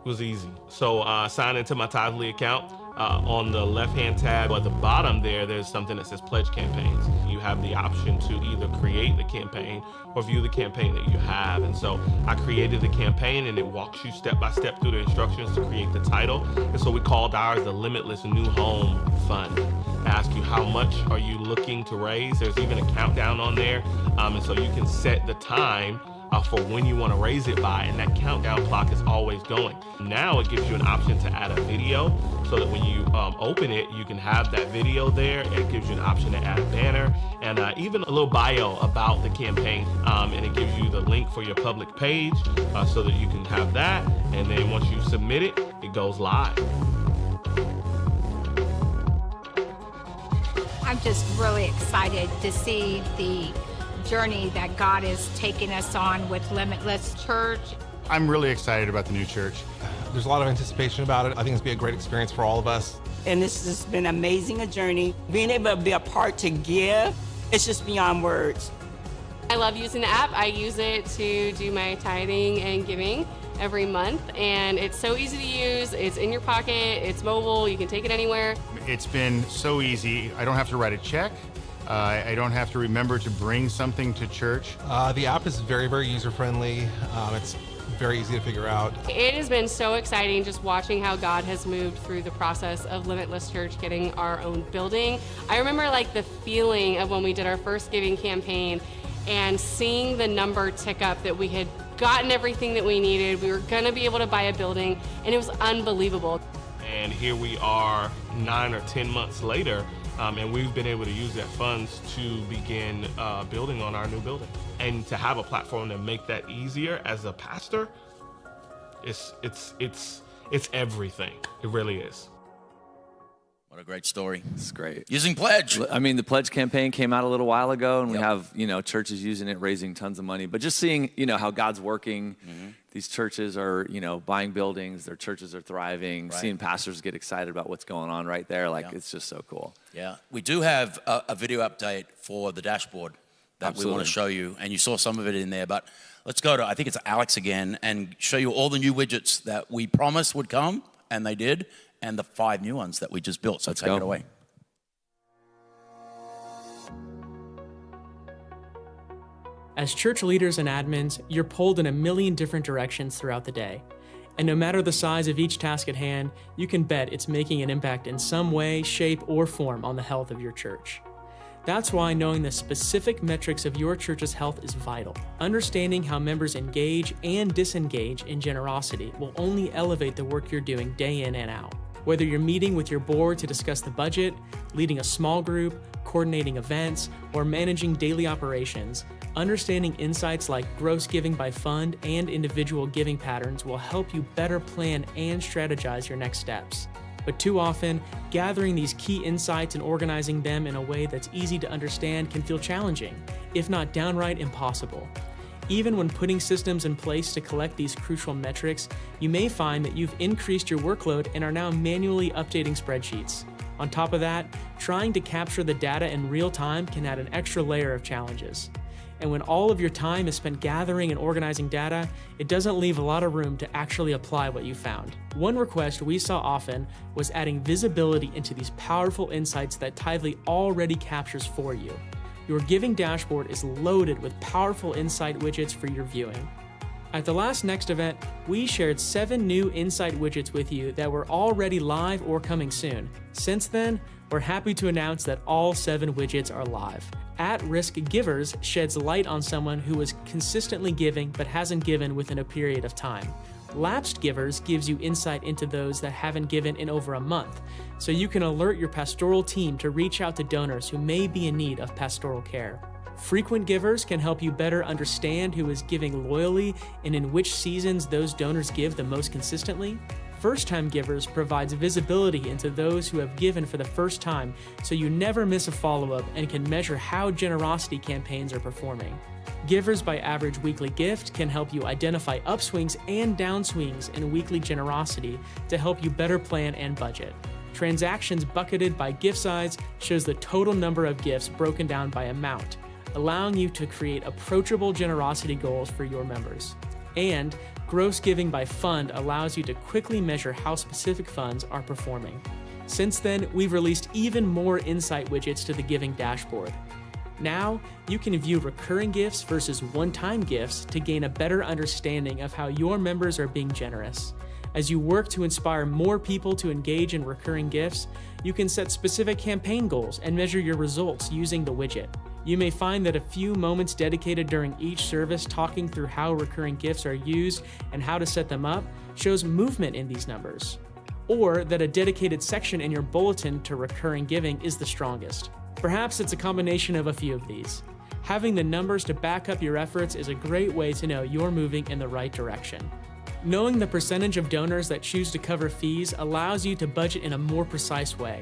It was easy. So sign into my Tithely account. On the left-hand tab at the bottom there's something that says pledge campaigns. You have the option to either create the campaign or view the campaign that you have. And so I created the campaign and it walks you step by step through the instructions to create the title. And so we called ours the Limitless New Home Fund. I ask you how much are you looking to raise. There's even a countdown on there. And so you can set the time for when you want to raise it by, and that countdown clock is always going. Now it gives you an option to add a video so that when you open it, you can have that video there. It gives you an option to add a banner and even a little bio about the campaign, and it gives you the link for your public page so that you can have that, and then once you submit it, it goes live. I'm just really excited to see the journey that God is taking us on with Limitless Church. I'm really excited about the new church. There's a lot of anticipation about it. I think it's been a great experience for all of us. And this has been amazing, a journey. Being able to be a part to give, it's just beyond words. I love using the app. I use it to do my tithing and giving. every month, and it's so easy to use. It's in your pocket, it's mobile, you can take it anywhere. It's been so easy. I don't have to write a check. I don't have to remember to bring something to church. The app is very, very user-friendly. It's very easy to figure out. It has been so exciting just watching how God has moved through the process of Limitless Church getting our own building. I remember like the feeling of when we did our first giving campaign and seeing the number tick up, that we had gotten everything that we needed. We were gonna be able to buy a building, and it was unbelievable. And here we are 9 or 10 months later, and we've been able to use that funds to begin building on our new building. And to have a platform to make that easier as a pastor, it's everything. It really is. What a great story. It's great. Using Pledge. I mean, the Pledge campaign came out a little while ago, and we have, churches using it, raising tons of money. But just seeing, how God's working, these churches are, buying buildings, their churches are thriving, seeing pastors get excited about what's going on right there, it's just so cool. Yeah, we do have a video update for the dashboard that we want to show you, and you saw some of it in there, but let's go to, I think it's Alex again, and show you all the new widgets that we promised would come, and they did, and the 5 new ones that we just built. So take it away. As church leaders and admins, you're pulled in a million different directions throughout the day. And no matter the size of each task at hand, you can bet it's making an impact in some way, shape, or form on the health of your church. That's why knowing the specific metrics of your church's health is vital. Understanding how members engage and disengage in generosity will only elevate the work you're doing day in and out. Whether you're meeting with your board to discuss the budget, leading a small group, coordinating events, or managing daily operations, understanding insights like gross giving by fund and individual giving patterns will help you better plan and strategize your next steps. But too often, gathering these key insights and organizing them in a way that's easy to understand can feel challenging, if not downright impossible. Even when putting systems in place to collect these crucial metrics, you may find that you've increased your workload and are now manually updating spreadsheets. On top of that, trying to capture the data in real time can add an extra layer of challenges. And when all of your time is spent gathering and organizing data, it doesn't leave a lot of room to actually apply what you found. One request we saw often was adding visibility into these powerful insights that Tithely already captures for you. Your giving dashboard is loaded with powerful insight widgets for your viewing. At the last Next event, we shared 7 new insight widgets with you that were already live or coming soon. Since then, we're happy to announce that all 7 widgets are live. At-risk givers sheds light on someone who is consistently giving but hasn't given within a period of time. Lapsed givers gives you insight into those that haven't given in over a month, so you can alert your pastoral team to reach out to donors who may be in need of pastoral care. Frequent givers can help you better understand who is giving loyally and in which seasons those donors give the most consistently. First-time givers provides visibility into those who have given for the first time, so you never miss a follow-up and can measure how generosity campaigns are performing. Givers by average weekly gift can help you identify upswings and downswings in weekly generosity to help you better plan and budget. Transactions bucketed by gift size shows the total number of gifts broken down by amount, allowing you to create approachable generosity goals for your members. And gross giving by fund allows you to quickly measure how specific funds are performing. Since then, we've released even more insight widgets to the giving dashboard. Now, you can view recurring gifts versus one-time gifts to gain a better understanding of how your members are being generous. As you work to inspire more people to engage in recurring gifts, you can set specific campaign goals and measure your results using the widget. You may find that a few moments dedicated during each service talking through how recurring gifts are used and how to set them up shows movement in these numbers. Or that a dedicated section in your bulletin to recurring giving is the strongest. Perhaps it's a combination of a few of these. Having the numbers to back up your efforts is a great way to know you're moving in the right direction. Knowing the percentage of donors that choose to cover fees allows you to budget in a more precise way.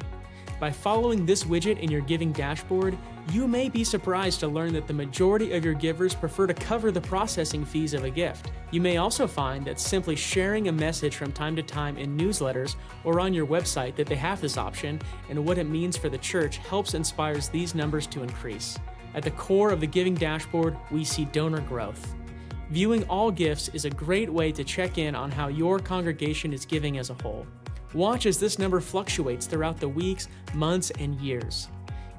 By following this widget in your giving dashboard, you may be surprised to learn that the majority of your givers prefer to cover the processing fees of a gift. You may also find that simply sharing a message from time to time in newsletters or on your website that they have this option and what it means for the church helps inspires these numbers to increase. At the core of the giving dashboard, we see donor growth. Viewing all gifts is a great way to check in on how your congregation is giving as a whole. Watch as this number fluctuates throughout the weeks, months, and years.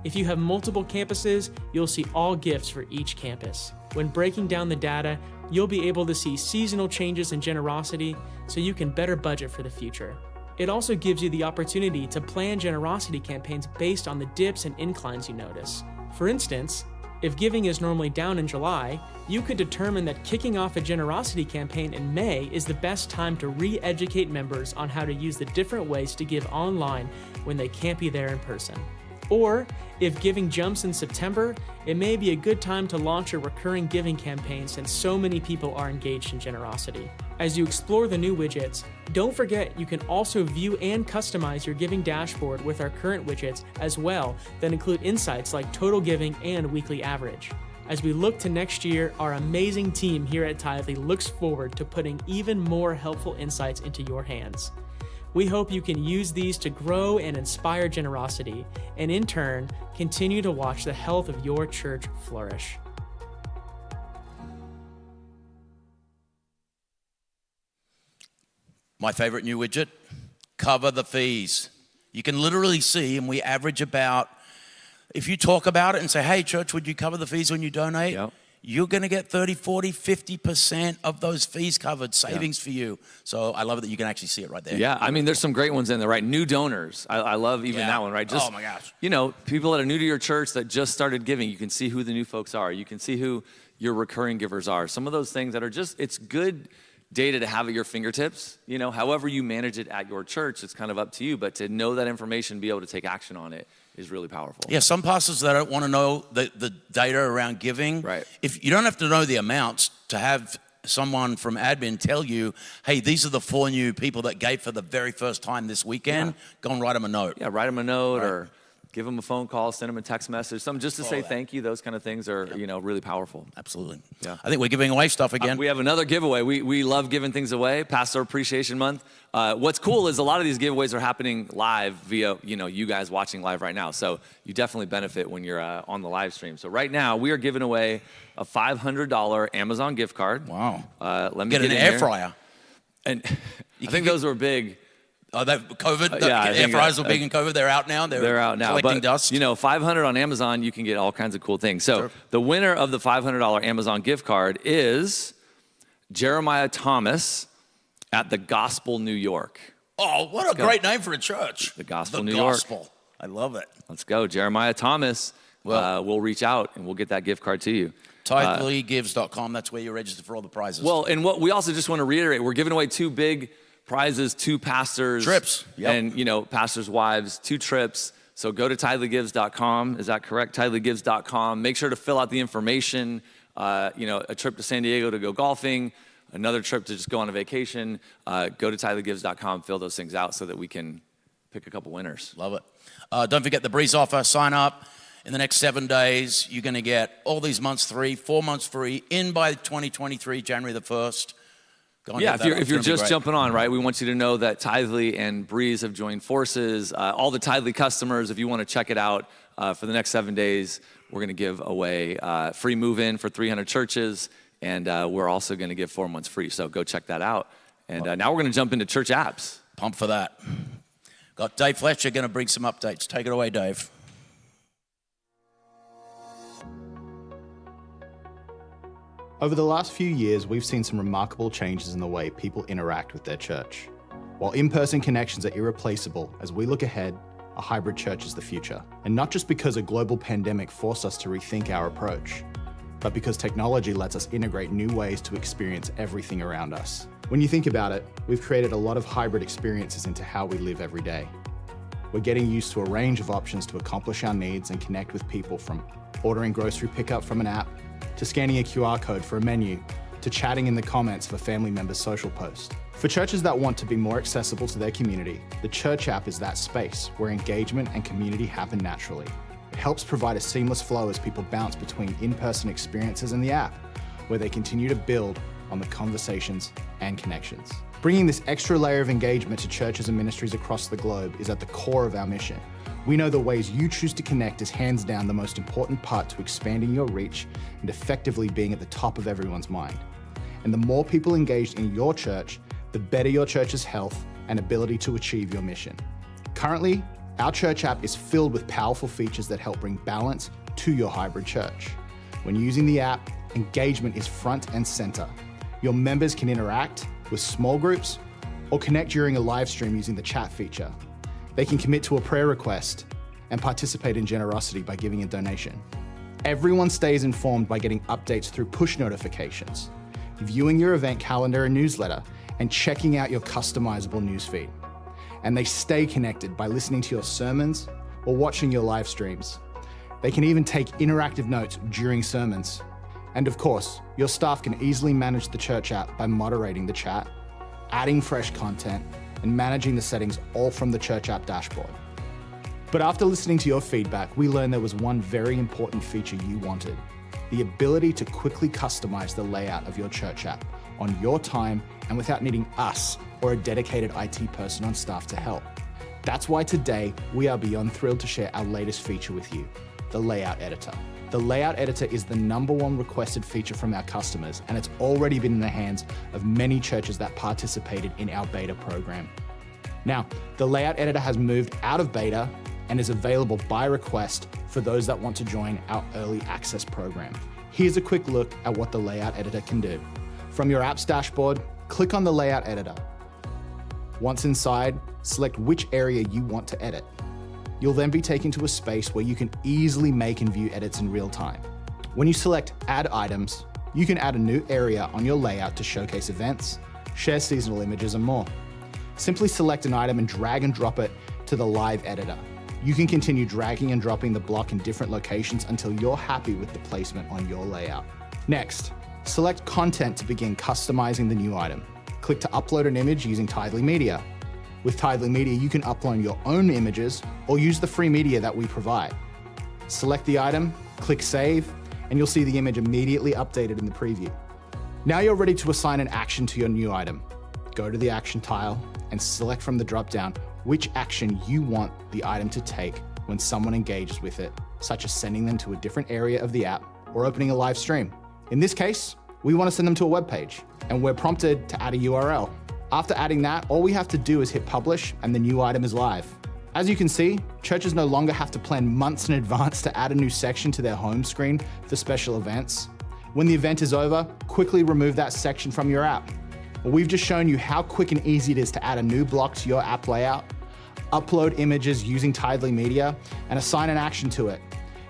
If you have multiple campuses, you'll see all gifts for each campus. When breaking down the data, you'll be able to see seasonal changes in generosity so you can better budget for the future. It also gives you the opportunity to plan generosity campaigns based on the dips and inclines you notice. For instance, if giving is normally down in July, you could determine that kicking off a generosity campaign in May is the best time to re-educate members on how to use the different ways to give online when they can't be there in person. Or, if giving jumps in September, it may be a good time to launch a recurring giving campaign since so many people are engaged in generosity. As you explore the new widgets, don't forget you can also view and customize your giving dashboard with our current widgets as well that include insights like total giving and weekly average. As we look to next year, our amazing team here at Tithely looks forward to putting even more helpful insights into your hands. We hope you can use these to grow and inspire generosity, and in turn, continue to watch the health of your church flourish. My favorite new widget, cover the fees. You can literally see, and we average about, if you talk about it and say, hey, church, would you cover the fees when you donate? Yep. You're going to get 30, 40, 50% of those fees covered, savings for you. So I love it that you can actually see it right there. Yeah, I mean, there's some great ones in there, right? New donors. I love even that one, right? Just, oh, my gosh. You know, people that are new to your church that just started giving, you can see who the new folks are. You can see who your recurring givers are. Some of those things that are just, it's good data to have at your fingertips. You know, however you manage it at your church, it's kind of up to you. But to know that information, be able to take action on it is really powerful. Yeah, some pastors that don't want to know the data around giving. Right. If you don't have to know the amounts to have someone from admin tell you, hey, these are the 4 new people that gave for the very first time this weekend, go and write them a note. Yeah, write them a note or give them a phone call, send them a text message, something just to say thank you. Those kind of things are, you know, really powerful. Absolutely. Yeah. I think we're giving away stuff again. We have another giveaway. We love giving things away. Pastor Appreciation Month. What's cool is a lot of these giveaways are happening live via, you know, you guys watching live right now. So you definitely benefit when you're on the live stream. So right now we are giving away a $500 Amazon gift card. Wow. Let me get an air fryer. And I think those were big. Oh, they've COVID. Air fryers were big in COVID. They're out now. They're out now. Collecting but, dust. You know, $500 on Amazon, you can get all kinds of cool things. So the winner of the $500 Amazon gift card is Jeremiah Thomas at the Gospel New York. Oh, what a great name for a church. The Gospel New York. I love it. Let's go. Jeremiah Thomas. We'll reach out and we'll get that gift card to you. Tithelygives.com. That's where you register for all the prizes. Well, and what we also just want to reiterate, we're giving away 2 big prizes, 2 pastors. Trips. And, you know, pastors' wives, 2 trips. So go to tithelygives.com. Is that correct? Tithelygives.com. Make sure to fill out the information. You know, a trip to San Diego to go golfing, another trip to just go on a vacation. Go to tithelygives.com, fill those things out so that we can pick a couple winners. Love it. Don't forget the Breeze offer. Sign up. In the next 7 days, you're going to get all these months free, 4 months free, in by 2023, January the 1st. Yeah, if you're just jumping on, right, we want you to know that Tithely and Breeze have joined forces. All the Tithely customers, if you want to check it out for the next 7 days, we're going to give away free move-in for 300 churches, and we're also going to give 4 months free. So go check that out. And now we're going to jump into church apps. Pumped for that. Got Dave Fletcher going to bring some updates. Take it away, Dave. Over the last few years, we've seen some remarkable changes in the way people interact with their church. While in-person connections are irreplaceable, as we look ahead, a hybrid church is the future. And not just because a global pandemic forced us to rethink our approach, but because technology lets us integrate new ways to experience everything around us. When you think about it, we've created a lot of hybrid experiences into how we live every day. We're getting used to a range of options to accomplish our needs and connect with people, from ordering grocery pickup from an app, to scanning a QR code for a menu, to chatting in the comments of a family member's social post. For churches that want to be more accessible to their community, the Church app is that space where engagement and community happen naturally. It helps provide a seamless flow as people bounce between in-person experiences and the app, where they continue to build on the conversations and connections. Bringing this extra layer of engagement to churches and ministries across the globe is at the core of our mission. We know the ways you choose to connect is hands down the most important part to expanding your reach and effectively being at the top of everyone's mind. And the more people engaged in your church, the better your church's health and ability to achieve your mission. Currently, our church app is filled with powerful features that help bring balance to your hybrid church. When using the app, engagement is front and center. Your members can interact with small groups or connect during a live stream using the chat feature. They can commit to a prayer request and participate in generosity by giving a donation. Everyone stays informed by getting updates through push notifications, viewing your event calendar and newsletter, and checking out your customizable newsfeed. And they stay connected by listening to your sermons or watching your live streams. They can even take interactive notes during sermons. And of course, your staff can easily manage the church app by moderating the chat, adding fresh content, and managing the settings all from the church app dashboard. But after listening to your feedback, we learned there was one very important feature you wanted: the ability to quickly customize the layout of your church app on your time and without needing us or a dedicated IT person on staff to help. That's why today we are beyond thrilled to share our latest feature with you, the Layout Editor. The Layout Editor is the #1 requested feature from our customers, and it's already been in the hands of many churches that participated in our beta program. Now, the Layout Editor has moved out of beta and is available by request for those that want to join our early access program. Here's a quick look at what the Layout Editor can do. From your app's dashboard, click on the Layout Editor. Once inside, select which area you want to edit. You'll then be taken to a space where you can easily make and view edits in real time. When you select Add Items, you can add a new area on your layout to showcase events, share seasonal images, and more. Simply select an item and drag and drop it to the live editor. You can continue dragging and dropping the block in different locations until you're happy with the placement on your layout. Next, select Content to begin customizing the new item. Click to upload an image using Tithely Media. With Tithely Media, you can upload your own images or use the free media that we provide. Select the item, click Save, and you'll see the image immediately updated in the preview. Now you're ready to assign an action to your new item. Go to the action tile and select from the dropdown which action you want the item to take when someone engages with it, such as sending them to a different area of the app or opening a live stream. In this case, we want to send them to a web page, and we're prompted to add a URL. After adding that, all we have to do is hit publish and the new item is live. As you can see, churches no longer have to plan months in advance to add a new section to their home screen for special events. When the event is over, quickly remove that section from your app. Well, we've just shown you how quick and easy it is to add a new block to your app layout, upload images using Tithely Media, and assign an action to it.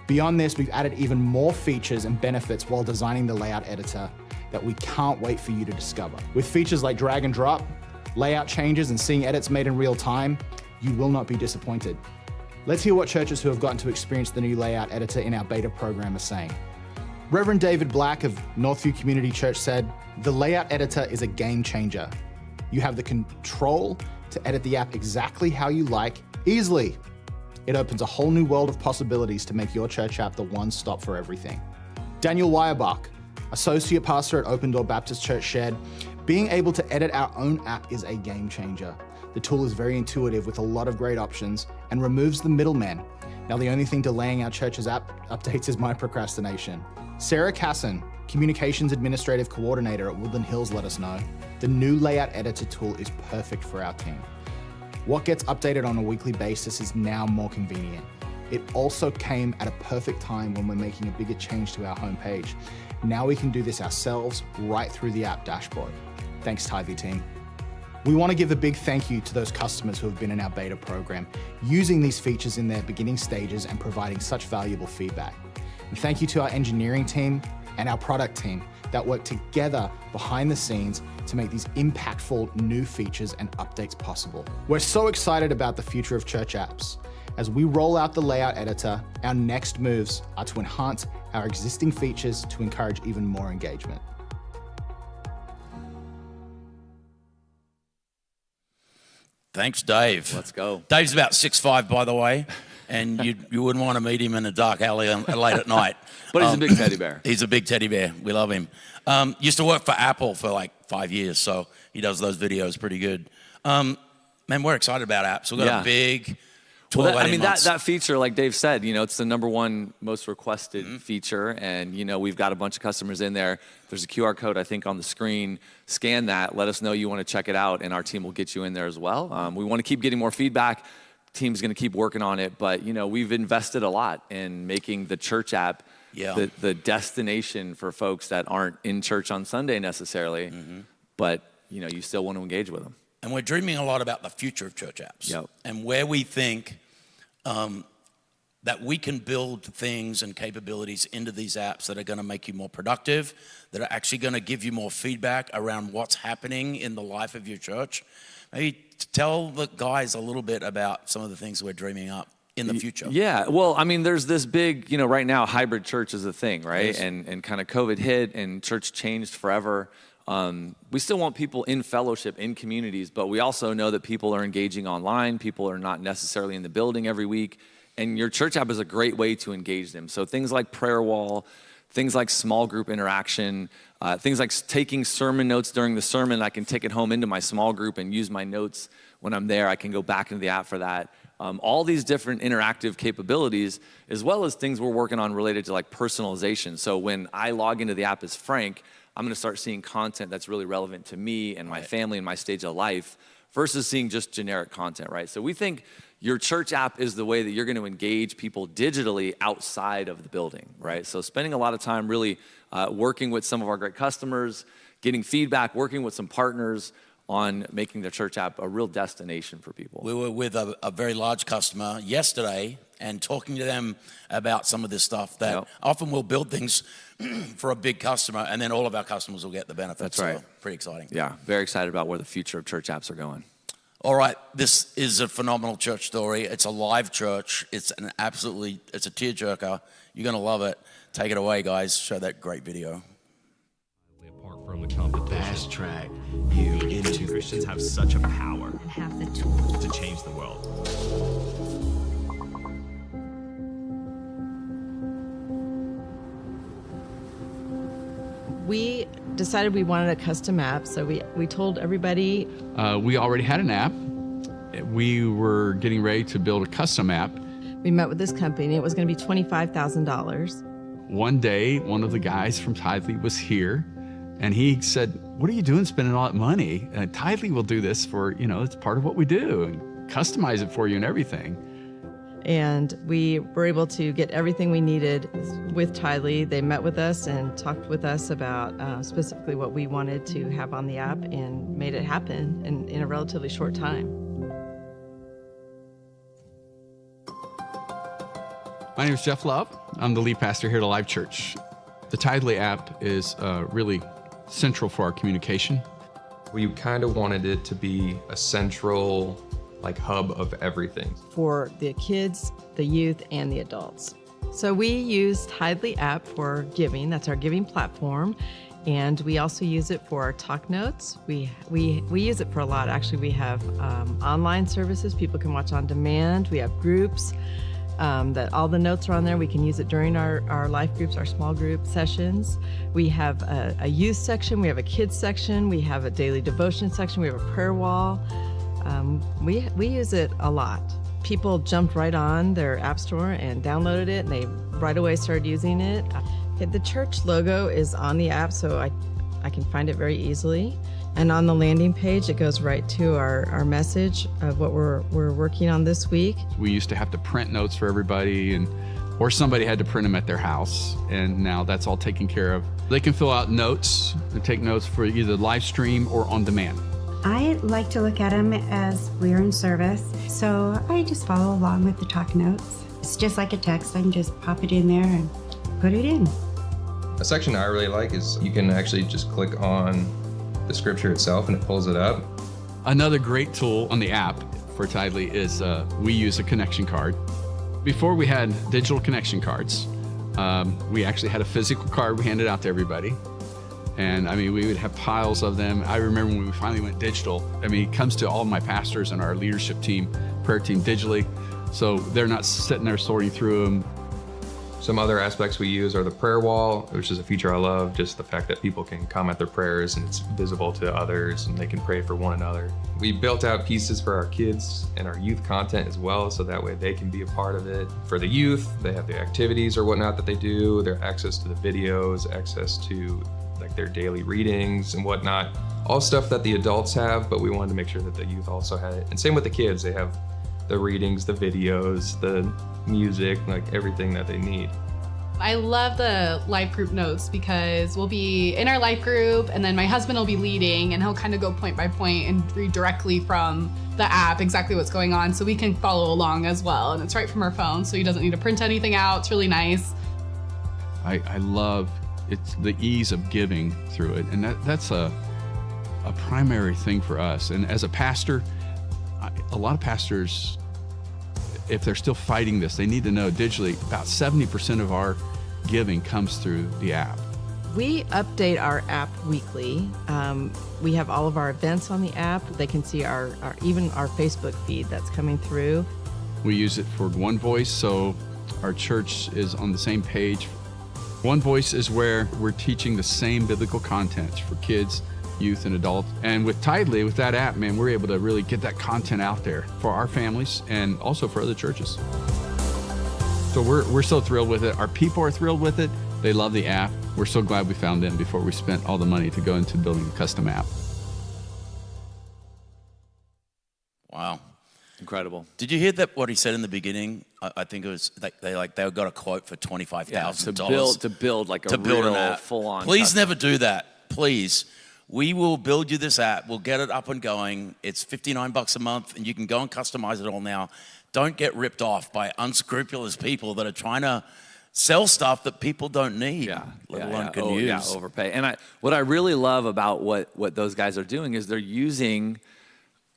Beyond this, we've added even more features and benefits while designing the layout editor that we can't wait for you to discover. With features like drag and drop, layout changes, and seeing edits made in real time, you will not be disappointed. Let's hear what churches who have gotten to experience the new layout editor in our beta program are saying. Reverend David Black of Northview Community Church said, "The layout editor is a game changer. You have the control to edit the app exactly how you like, easily. It opens a whole new world of possibilities to make your church app the one stop for everything." Daniel Weierbach, associate pastor at Open Door Baptist Church, shared, "Being able to edit our own app is a game changer. The tool is very intuitive with a lot of great options and removes the middleman. Now the only thing delaying our church's app updates is my procrastination." Sarah Casson, Communications Administrative Coordinator at Woodland Hills, let us know, "The new layout editor tool is perfect for our team. What gets updated on a weekly basis is now more convenient. It also came at a perfect time when we're making a bigger change to our homepage. Now we can do this ourselves right through the app dashboard. Thanks, Tithely team." We want to give a big thank you to those customers who have been in our beta program, using these features in their beginning stages and providing such valuable feedback. And thank you to our engineering team and our product team that work together behind the scenes to make these impactful new features and updates possible. We're so excited about the future of church apps. As we roll out the layout editor, our next moves are to enhance our existing features to encourage even more engagement. Thanks, Dave. Let's go. Dave's about 6'5", by the way, and you wouldn't want to meet him in a dark alley late at night. But he's a big teddy bear. He's a big teddy bear. We love him. Used to work for Apple for like 5 years, so he does those videos pretty good. Man, we're excited about apps. We've got a big 12, Well, 18 months. that feature, like Dave said, it's the number one most requested feature. And, we've got a bunch of customers in there. There's a QR code, I think, on the screen. Scan that. Let us know you want to check it out, and our team will get you in there as well. We want to keep getting more feedback. Team's going to keep working on it. But, we've invested a lot in making the church app the destination for folks that aren't in church on Sunday necessarily. But, you still want to engage with them. And we're dreaming a lot about the future of church apps and where we think that we can build things and capabilities into these apps that are going to make you more productive, that are actually going to give you more feedback around what's happening in the life of your church. Maybe tell the guys a little bit about some of the things we're dreaming up in the future. Yeah, well, there's this big, right now, hybrid church is a thing, right? Yes. And kind of COVID hit and church changed forever. We still want people in fellowship, in communities, but we also know that people are engaging online. People are not necessarily in the building every week. And your church app is a great way to engage them. So things like prayer wall, things like small group interaction, things like taking sermon notes during the sermon. I can take it home into my small group and use my notes when I'm there. I can go back into the app for that. All these different interactive capabilities, as well as things we're working on related to like personalization. So when I log into the app as Frank, I'm going to start seeing content that's really relevant to me and my family and my stage of life versus seeing just generic content, right? So we think your church app is the way that you're going to engage people digitally outside of the building, right? So spending a lot of time really working with some of our great customers, getting feedback, working with some partners on making the church app a real destination for people. We were with a very large customer yesterday and talking to them about some of this stuff that often we'll build things for a big customer and then all of our customers will get the benefits. That's right. So pretty exciting. Yeah, very excited about where the future of church apps are going. All right, this is a phenomenal church story. It's a live church. It's a tearjerker. You're going to love it. Take it away, guys. Show that great video. Apart from the competition. Fast track you into Christians have such a power And have the tools to change the world. We decided we wanted a custom app, so we told everybody. We already had an app. We were getting ready to build a custom app. We met with this company. It was going to be $25,000. One day, one of the guys from Tithely was here, and he said, "What are you doing spending all that money? Tithely will do this for, it's part of what we do, and customize it for you and everything." And we were able to get everything we needed with Tithely. They met with us and talked with us about specifically what we wanted to have on the app and made it happen in a relatively short time. My name is Jeff Love. I'm the lead pastor here at Live Church. The Tithely app is really central for our communication. We kind of wanted it to be a central hub of everything. For the kids, the youth, and the adults. So we use Tithely app for giving. That's our giving platform. And we also use it for our talk notes. We use it for a lot. Actually, we have online services people can watch on demand. We have groups that all the notes are on there. We can use it during our life groups, our small group sessions. We have a youth section. We have a kids section. We have a daily devotion section. We have a prayer wall. We use it a lot. People jumped right on their app store and downloaded it, and they right away started using it. The church logo is on the app, so I can find it very easily. And on the landing page, it goes right to our message of what we're working on this week. We used to have to print notes for everybody, or somebody had to print them at their house, and now that's all taken care of. They can fill out notes and take notes for either live stream or on demand. I like to look at them as we're in service, so I just follow along with the talk notes. It's just like a text. I can just pop it in there and put it in. A section I really like is you can actually just click on the scripture itself and it pulls it up. Another great tool on the app for Tithely is we use a connection card. Before we had digital connection cards, we actually had a physical card we handed out to everybody. And we would have piles of them. I remember when we finally went digital, it comes to all my pastors and our leadership team, prayer team digitally. So they're not sitting there sorting through them. Some other aspects we use are the prayer wall, which is a feature I love, just the fact that people can comment their prayers and it's visible to others and they can pray for one another. We built out pieces for our kids and our youth content as well, so that way they can be a part of it. For the youth, they have the activities or whatnot that they do, their access to the videos, access to like their daily readings and whatnot. All stuff that the adults have, but we wanted to make sure that the youth also had it. And same with the kids, they have the readings, the videos, the music, like everything that they need. I love the life group notes because we'll be in our life group and then my husband will be leading and he'll kind of go point by point and read directly from the app exactly what's going on so we can follow along as well. And it's right from our phone, so he doesn't need to print anything out. It's really nice. I love it's the ease of giving through it, and that's a primary thing for us. And as a pastor, a lot of pastors, if they're still fighting this, they need to know digitally about 70% of our giving comes through the app. We update our app weekly. We have all of our events on the app. They can see our even our Facebook feed that's coming through. We use it for One Voice, so our church is on the same page. One Voice is where we're teaching the same biblical content for kids, youth, and adults. And with Tithely, with that app, man, we're able to really get that content out there for our families and also for other churches. So we're so thrilled with it. Our people are thrilled with it. They love the app. We're so glad we found them before we spent all the money to go into building a custom app. Wow. Incredible. Did you hear that? What he said in the beginning? I think it was they got a quote for $25,000 to build like a real full-on. Please custom. never do that. Please, we will build you this app. We'll get it up and going. It's $59 a month, and you can go and customize it all now. Don't get ripped off by unscrupulous people that are trying to sell stuff that people don't need, let alone can use. Yeah, overpay. And what I really love about what those guys are doing is they're using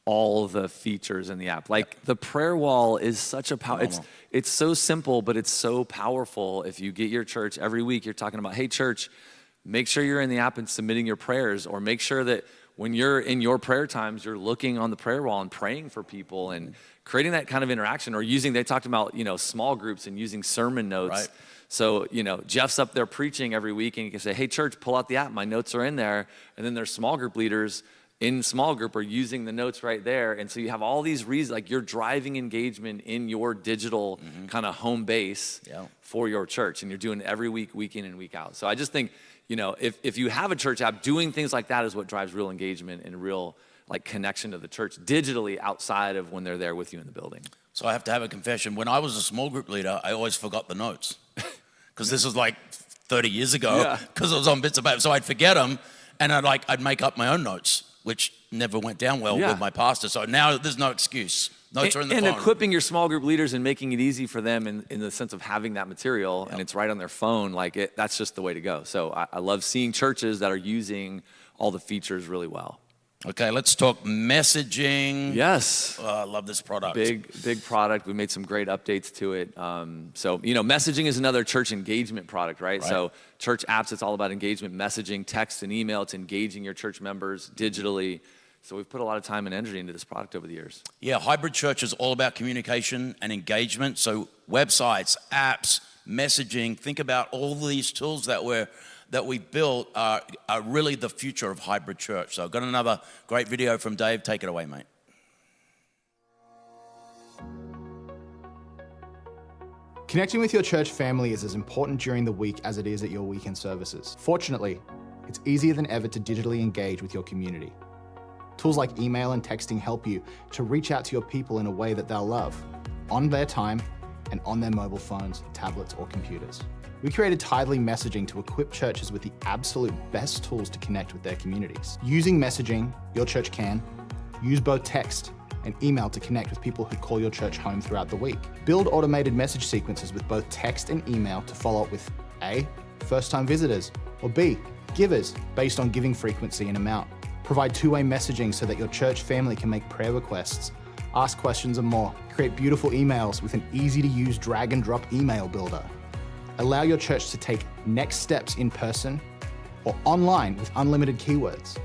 all the features in the app. Like the prayer wall is such a power. It's so simple, but it's so powerful. If you get your church every week, you're talking about, hey church, make sure you're in the app and submitting your prayers, or make sure that when you're in your prayer times, you're looking on the prayer wall and praying for people and creating that kind of interaction, or they talked about, small groups and using sermon notes. Right. So, Jeff's up there preaching every week and you can say, hey church, pull out the app. My notes are in there. And then there's small group leaders in small group are using the notes right there. And so you have all these reasons, like you're driving engagement in your digital kind of home base for your church. And you're doing it every week, week in and week out. So I just think, if you have a church app, doing things like that is what drives real engagement and real connection to the church digitally outside of when they're there with you in the building. So I have to have a confession. When I was a small group leader, I always forgot the notes. Because this was like 30 years ago, because it was on bits of paper. So I'd forget them, and I'd make up my own notes, which never went down well with my pastor. So now there's no excuse. Notes are in the phone. And equipping your small group leaders and making it easy for them in the sense of having that material, and it's right on their phone, that's just the way to go. So I love seeing churches that are using all the features really well. Okay, let's talk messaging. Yes. I love this product. Big product. We made some great updates to it. So, messaging is another church engagement product, right? So church apps, it's all about engagement, messaging, text and email. It's engaging your church members digitally. So we've put a lot of time and energy into this product over the years. Yeah, hybrid church is all about communication and engagement. So websites, apps, messaging, think about all these tools that we've built are really the future of hybrid church. So I've got another great video from Dave. Take it away, mate. Connecting with your church family is as important during the week as it is at your weekend services. Fortunately, it's easier than ever to digitally engage with your community. Tools like email and texting help you to reach out to your people in a way that they'll love, on their time and on their mobile phones, tablets, or computers. We created Tithely Messaging to equip churches with the absolute best tools to connect with their communities. Using messaging, your church can use both text and email to connect with people who call your church home throughout the week. Build automated message sequences with both text and email to follow up with A, first-time visitors, or B, givers based on giving frequency and amount. Provide two-way messaging so that your church family can make prayer requests, ask questions and more. Create beautiful emails with an easy-to-use drag-and-drop email builder. Allow your church to take next steps in person or online with unlimited keywords,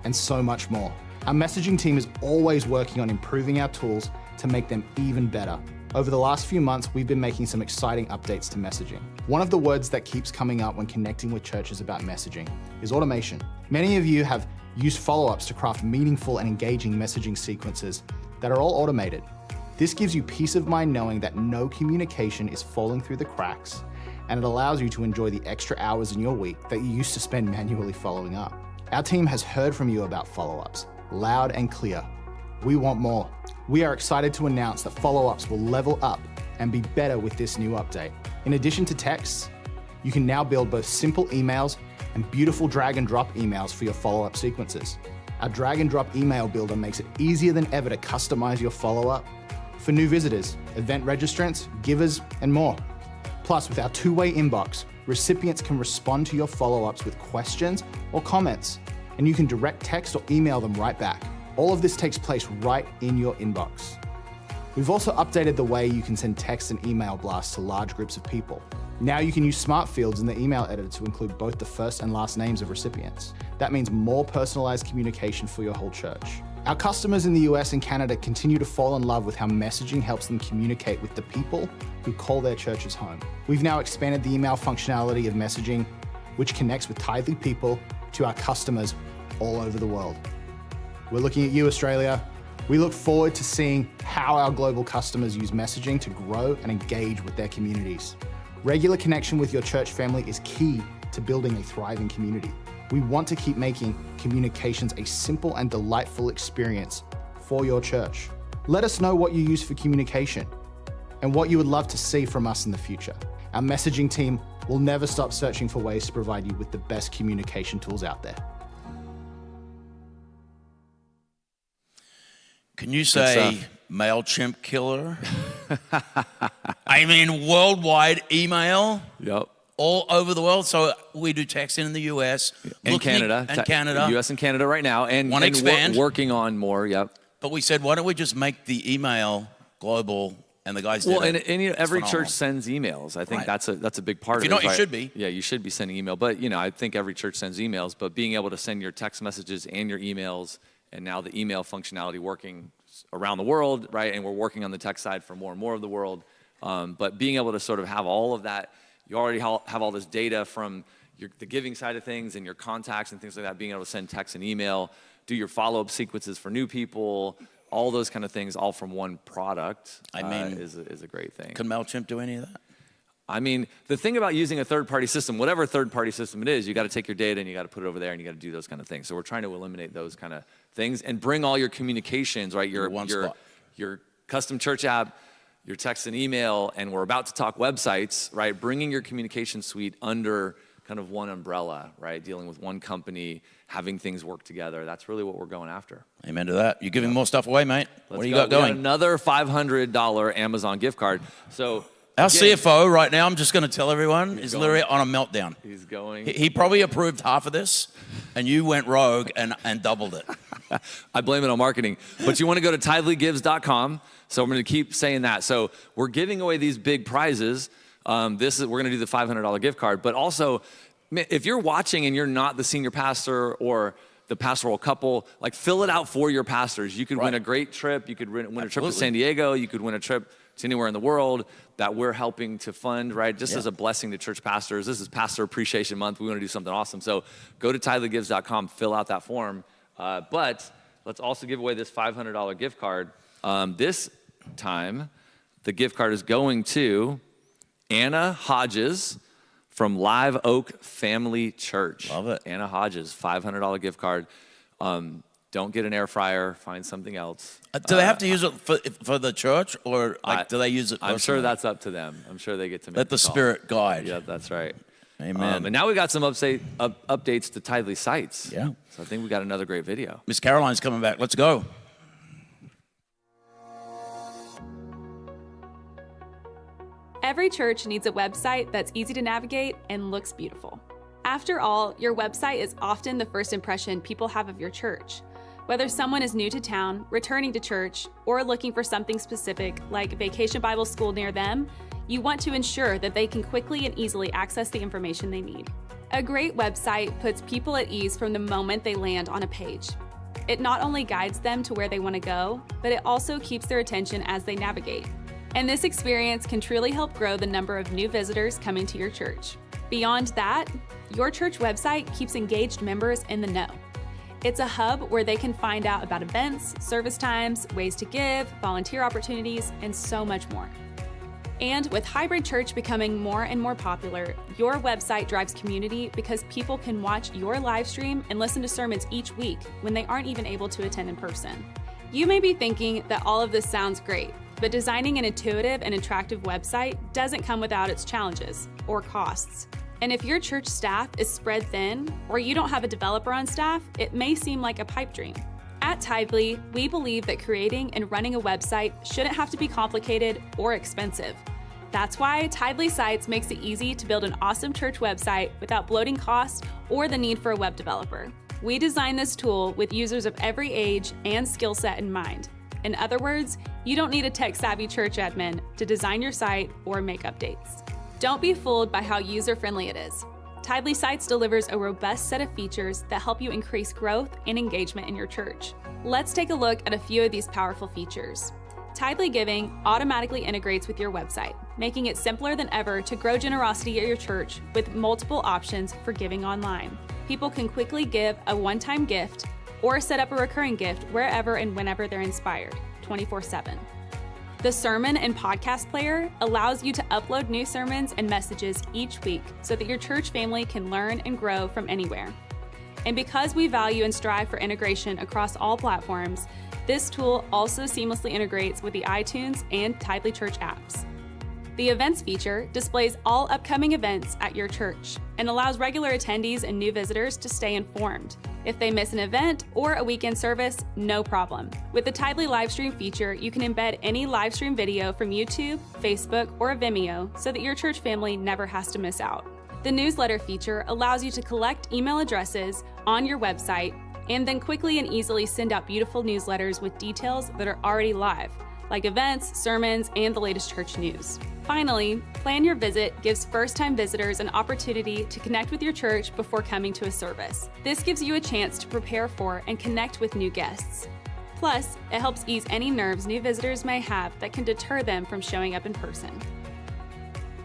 and so much more. Our messaging team is always working on improving our tools to make them even better. Over the last few months, we've been making some exciting updates to messaging. One of the words that keeps coming up when connecting with churches about messaging is automation. Many of you have used follow-ups to craft meaningful and engaging messaging sequences that are all automated. This gives you peace of mind knowing that no communication is falling through the cracks, and it allows you to enjoy the extra hours in your week that you used to spend manually following up. Our team has heard from you about follow-ups, loud and clear. We want more. We are excited to announce that follow-ups will level up and be better with this new update. In addition to texts, you can now build both simple emails and beautiful drag and drop emails for your follow-up sequences. Our drag and drop email builder makes it easier than ever to customize your follow-up for new visitors, event registrants, givers, and more. Plus, with our two-way inbox, recipients can respond to your follow-ups with questions or comments, and you can direct text or email them right back. All of this takes place right in your inbox. We've also updated the way you can send text and email blasts to large groups of people. Now you can use smart fields in the email editor to include both the first and last names of recipients. That means more personalized communication for your whole church. Our customers in the US and Canada continue to fall in love with how messaging helps them communicate with the people who call their churches home. We've now expanded the email functionality of messaging, which connects with Tithely people to our customers all over the world. We're looking at you, Australia. We look forward to seeing how our global customers use messaging to grow and engage with their communities. Regular connection with your church family is key to building a thriving community. We want to keep making communications a simple and delightful experience for your church. Let us know what you use for communication and what you would love to see from us in the future. Our messaging team will never stop searching for ways to provide you with the best communication tools out there. Can you say MailChimp killer? I mean, worldwide email. Yep. All over the world. So we do texting in the US. And Canada. And Canada. US and Canada right now. And, Want to expand. Working on more, yep. But we said, why don't we just make the email global? And the guys did it. And every church sends emails. I think that's a big part of it. If you don't, you should be. Yeah, you should be sending email. But, I think every church sends emails. But being able to send your text messages and your emails, and now the email functionality working around the world, right? And we're working on the tech side for more and more of the world. But being able to sort of have all of that, you already have all this data from the giving side of things and your contacts and things like that, being able to send text and email, do your follow-up sequences for new people, all those kind of things, all from one product, is a great thing. Can MailChimp do any of that? I mean, the thing about using a third-party system, whatever third-party system it is, you got to take your data and you got to put it over there and you got to do those kind of things. So we're trying to eliminate those kind of things and bring all your communications, right? Your custom church app, your text and email, and we're about to talk websites, right? Bringing your communication suite under kind of one umbrella, right? Dealing with one company, having things work together. That's really what we're going after. Amen to that. You're giving more stuff away, mate. What do you got We going? got another $500 Amazon gift card. So our CFO right now, I'm just going to tell everyone, is literally on a meltdown. He's going. He probably approved half of this, and you went rogue and doubled it. I blame it on marketing. But you want to go to tithelygives.com. So I'm going to keep saying that. So we're giving away these big prizes. We're going to do the $500 gift card. But also, if you're watching and you're not the senior pastor or the pastoral couple, like fill it out for your pastors. You could win a great trip. You could win a trip to San Diego. You could win a trip to anywhere in the world that we're helping to fund, right? Just as a blessing to church pastors. This is Pastor Appreciation Month. We want to do something awesome. So go to tithelygives.com, fill out that form. But let's also give away this $500 gift card. This time, the gift card is going to Anna Hodges from Live Oak Family Church. Love it. Anna Hodges, $500 gift card. Don't get an air fryer, find something else. Do they have to use it for the church, or do they use it personally? I'm sure that's up to them. I'm sure they get to make Let the Spirit guide. Yeah, that's right. Amen. And now we got some updates to Tithely sites. Yeah. So I think we got another great video. Miss Caroline's coming back. Let's go. Every church needs a website that's easy to navigate and looks beautiful. After all, your website is often the first impression people have of your church. Whether someone is new to town, returning to church, or looking for something specific like Vacation Bible School near them, you want to ensure that they can quickly and easily access the information they need. A great website puts people at ease from the moment they land on a page. It not only guides them to where they want to go, but it also keeps their attention as they navigate. And this experience can truly help grow the number of new visitors coming to your church. Beyond that, your church website keeps engaged members in the know. It's a hub where they can find out about events, service times, ways to give, volunteer opportunities, and so much more. And with hybrid church becoming more and more popular, your website drives community because people can watch your live stream and listen to sermons each week when they aren't even able to attend in person. You may be thinking that all of this sounds great, but designing an intuitive and attractive website doesn't come without its challenges or costs. And if your church staff is spread thin, or you don't have a developer on staff, it may seem like a pipe dream. At Tithely, we believe that creating and running a website shouldn't have to be complicated or expensive. That's why Tithely Sites makes it easy to build an awesome church website without bloating costs or the need for a web developer. We designed this tool with users of every age and skill set in mind. In other words, you don't need a tech-savvy church admin to design your site or make updates. Don't be fooled by how user-friendly it is. Tithely Sites delivers a robust set of features that help you increase growth and engagement in your church. Let's take a look at a few of these powerful features. Tithely Giving automatically integrates with your website, making it simpler than ever to grow generosity at your church with multiple options for giving online. People can quickly give a one-time gift or set up a recurring gift wherever and whenever they're inspired, 24/7. The sermon and podcast player allows you to upload new sermons and messages each week so that your church family can learn and grow from anywhere. And because we value and strive for integration across all platforms, this tool also seamlessly integrates with the iTunes and Tithely Church apps. The events feature displays all upcoming events at your church and allows regular attendees and new visitors to stay informed. If they miss an event or a weekend service, no problem. With the Tithely Livestream feature, you can embed any livestream video from YouTube, Facebook, or Vimeo so that your church family never has to miss out. The newsletter feature allows you to collect email addresses on your website and then quickly and easily send out beautiful newsletters with details that are already live, like events, sermons, and the latest church news. Finally, Plan Your Visit gives first-time visitors an opportunity to connect with your church before coming to a service. This gives you a chance to prepare for and connect with new guests. Plus, it helps ease any nerves new visitors may have that can deter them from showing up in person.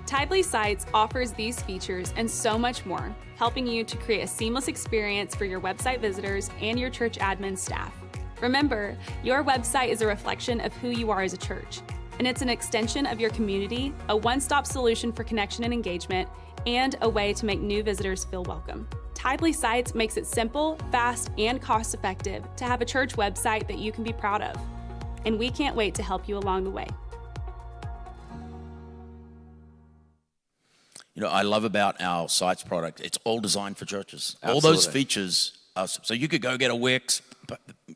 Tithely Sites offers these features and so much more, helping you to create a seamless experience for your website visitors and your church admin staff. Remember, your website is a reflection of who you are as a church, and it's an extension of your community, a one-stop solution for connection and engagement, and a way to make new visitors feel welcome. Tithely Sites makes it simple, fast, and cost-effective to have a church website that you can be proud of. And we can't wait to help you along the way. You know, I love about our Sites product, it's all designed for churches. Absolutely. All those features, so you could go get a Wix,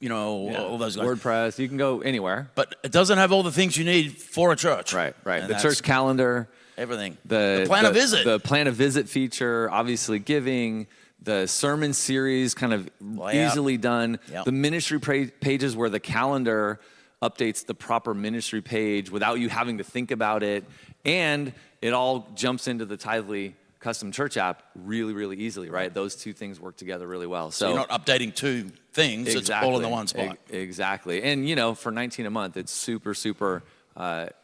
you know, all those guys. WordPress, you can go anywhere. But it doesn't have all the things you need for a church. Right. And The church calendar. Everything. The plan of visit. The plan of visit feature, obviously giving, the sermon series kind of easily done. Yep. The ministry pages where the calendar updates the proper ministry page without you having to think about it. And it all jumps into the Tithely custom church app really, really easily, right? Those two things work together really well. So you're not updating two things, it's all in the one spot. Exactly. And, you know, for $19 a month, it's super, super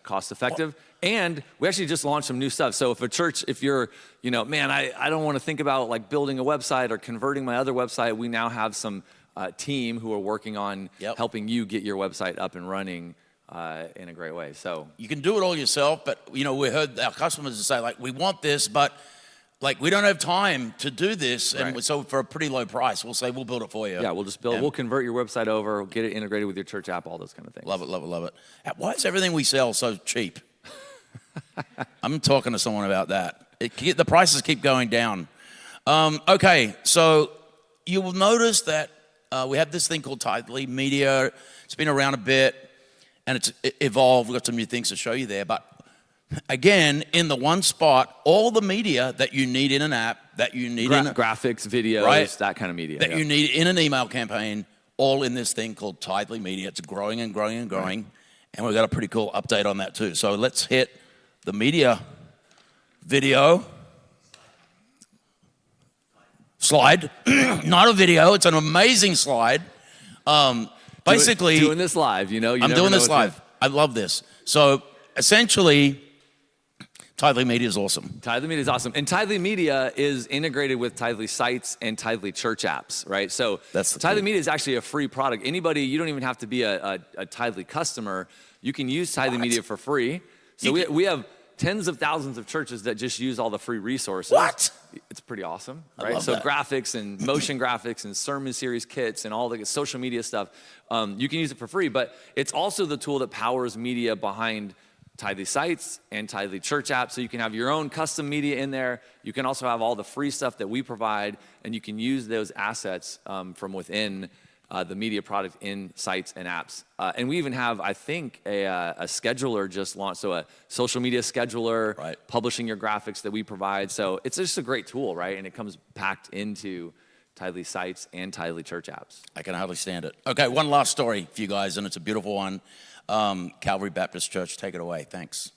cost effective. And we actually just launched some new stuff. So if a church, if you're, you know, man, I don't want to think about like building a website or converting my other website, we now have some team who are working on helping you get your website up and running in a great way. So you can do it all yourself, but, you know, we heard our customers say, like, we want this, but like, we don't have time to do this. And so for a pretty low price, we'll say, we'll build it for you. Yeah, we'll just build, we'll convert your website over, get it integrated with your church app, all those kind of things. Love it, love it, love it. Why is everything we sell so cheap? I'm talking to someone about that. The prices keep going down. Okay, so you will notice that we have this thing called Tithely Media. It's been around a bit, and it's evolved. We've got some new things to show you there, but again, in the one spot, all the media that you need in an app, that you need in graphics, videos, that kind of media. That you need in an email campaign, all in this thing called Tithely Media. It's growing and growing and growing. And we've got a pretty cool update on that too. So let's hit the media video. Slide. Not a video, it's an amazing slide. Basically, doing this live, you know. I'm doing this live. I love this. So essentially, Tithely Media is awesome. Tithely Media is awesome. And Tithely Media is integrated with Tithely Sites and Tithely Church apps, right? So Tithely Media is actually a free product. Anybody, you don't even have to be a Tithely customer. You can use Tithely Media for free. So we have tens of thousands of churches that just use all the free resources. What? It's pretty awesome, I right? love So that. graphics and motion graphics and sermon series kits and all the social media stuff, you can use it for free. But it's also the tool that powers media behind Tithely Sites and Tithely Church app, so you can have your own custom media in there. You can also have all the free stuff that we provide, and you can use those assets from within the media product in sites and apps. And we even have, I think, a scheduler just launched, so a social media scheduler, publishing your graphics that we provide. So it's just a great tool, right? And it comes packed into Tithely Sites and Tithely Church apps. I can hardly stand it. Okay, one last story for you guys, and it's a beautiful one. Calvary Baptist Church, take it away. Thanks.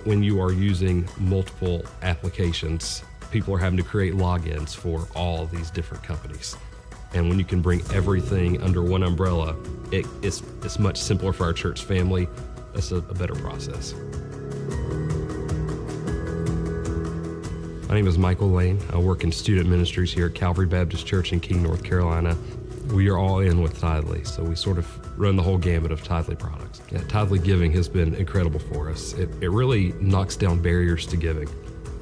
When you are using multiple applications, people are having to create logins for all these different companies. And when you can bring everything under one umbrella, it's much simpler for our church family. That's a better process. My name is Michael Lane. I work in student ministries here at Calvary Baptist Church in King, North Carolina. We are all in with Tithely, so we sort of run the whole gamut of Tithely products. Yeah, Tithely Giving has been incredible for us. It really knocks down barriers to giving.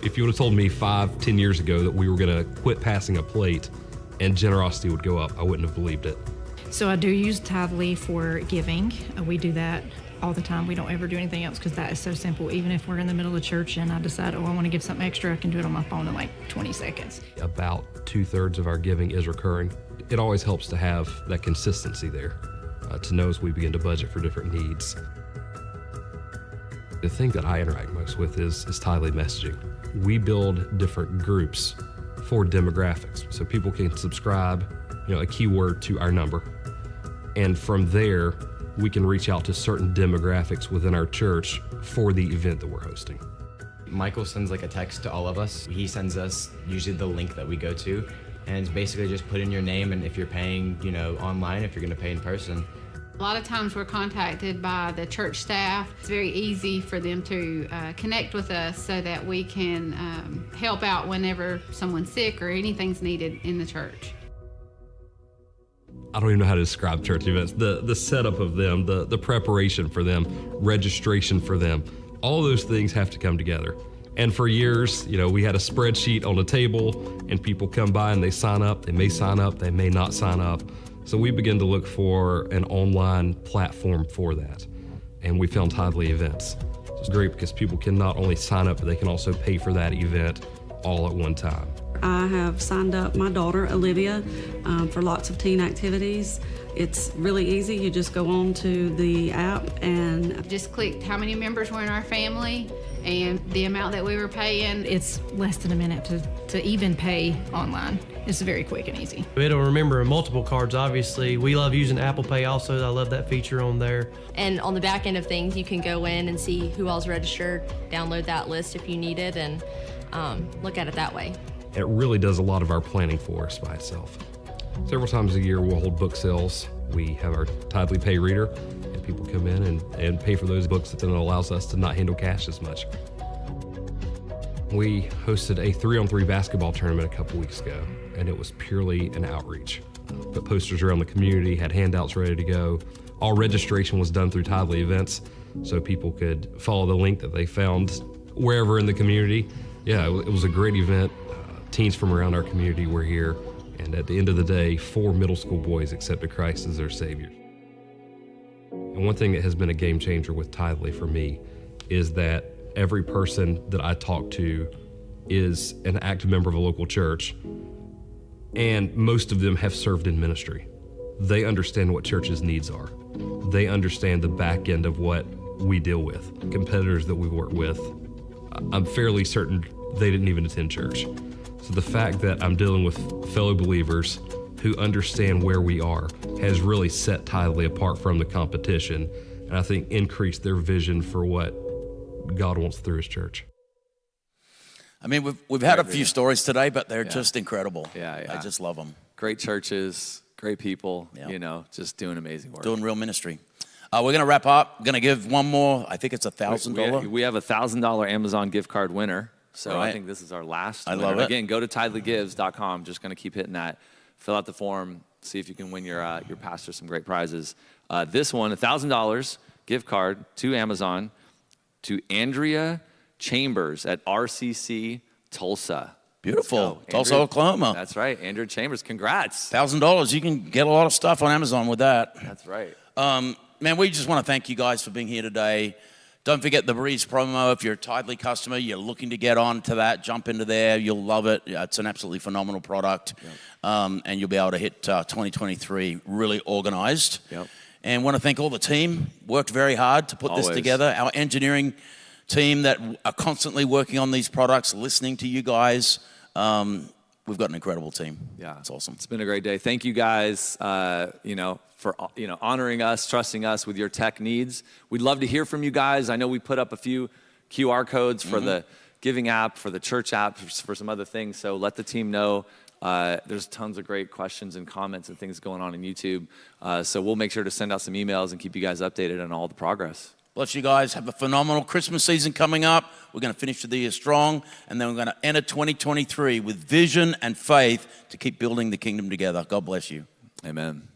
If you would have told me 5-10 years ago that we were going to quit passing a plate and generosity would go up, I wouldn't have believed it. So I do use Tithely for giving. We do that all the time. We don't ever do anything else because that is so simple. Even if we're in the middle of church and I decide, I want to give something extra, I can do it on my phone in like 20 seconds. About 2/3 of our giving is recurring. It always helps to have that consistency there, to know as we begin to budget for different needs. The thing that I interact most with is Tithely messaging. We build different groups for demographics, so people can subscribe, a keyword to our number, and from there, we can reach out to certain demographics within our church for the event that we're hosting. Michael sends like a text to all of us. He sends us usually the link that we go to, and it's basically just put in your name and if you're paying, online, if you're gonna pay in person. A lot of times we're contacted by the church staff. It's very easy for them to connect with us so that we can help out whenever someone's sick or anything's needed in the church. I don't even know how to describe church events. The setup of them, the preparation for them, registration for them, all those things have to come together. And for years, we had a spreadsheet on the table and people come by and they sign up. They may sign up, they may not sign up. So we began to look for an online platform for that. And we found Tithely Events. It's great because people can not only sign up, but they can also pay for that event all at one time. I have signed up my daughter, Olivia, for lots of teen activities. It's really easy. You just go on to the app and Just clicked how many members were in our family and the amount that we were paying. It's less than a minute to even pay online. It's very quick and easy. It'll remember multiple cards, obviously. We love using Apple Pay also. I love that feature on there. And on the back end of things, you can go in and see who all's registered, download that list if you need it, and look at it that way. It really does a lot of our planning for us by itself. Several times a year, we'll hold book sales. We have our Tithely Pay reader, and people come in and pay for those books that then allows us to not handle cash as much. We hosted a 3-on-3 basketball tournament a couple weeks ago, and it was purely an outreach. Put posters around the community, had handouts ready to go. All registration was done through Tithely Events, so people could follow the link that they found wherever in the community. Yeah, it was a great event. Teens from around our community were here, and at the end of the day, 4 middle school boys accepted Christ as their Savior. And one thing that has been a game changer with Tithely for me is that every person that I talk to is an active member of a local church, and most of them have served in ministry. They understand what church's needs are. They understand the back end of what we deal with. Competitors that we work with, I'm fairly certain they didn't even attend church. So the fact that I'm dealing with fellow believers who understand where we are has really set Tithely apart from the competition, and I think increased their vision for what God wants through his church. I mean, we've had a few stories today, but they're just incredible. I just love them. great churches, great people, you know, just doing amazing work. Doing real ministry. We're going to wrap up. We're going to give one more. I think it's $1,000. We have a $1,000 Amazon gift card winner. So Right. I think this is our last I winner. love it. Again, go to tithelygives.com. Just going to keep hitting that. Fill out the form. See if you can win your pastor some great prizes. This one, $1,000 gift card to Amazon to Andrea Chambers at RCC Tulsa. Beautiful. Let's go. Tulsa, Andrea- Oklahoma. That's right. Andrea Chambers, congrats. $1,000. You can get a lot of stuff on Amazon with that. That's right. Man, we just want to thank you guys for being here today. Don't forget the Breeze promo. If you're a Tithely customer, you're looking to get on to that, jump into there. You'll love it. It's an absolutely phenomenal product. And you'll be able to hit 2023 really organized. Yep. And want to thank all the team. Worked very hard to put this Always. together. Our engineering team that are constantly working on these products, listening to you guys. We've got an incredible team. Yeah. It's awesome. It's been a great day. Thank you guys, for honoring us, trusting us with your tech needs. We'd love to hear from you guys. I know we put up a few QR codes for the giving app, for the church app, for some other things. So let the team know. There's tons of great questions and comments and things going on in YouTube. So we'll make sure to send out some emails and keep you guys updated on all the progress. Bless you guys. Have a phenomenal Christmas season coming up. We're going to finish the year strong, and then we're going to enter 2023 with vision and faith to keep building the kingdom together. God bless you. Amen.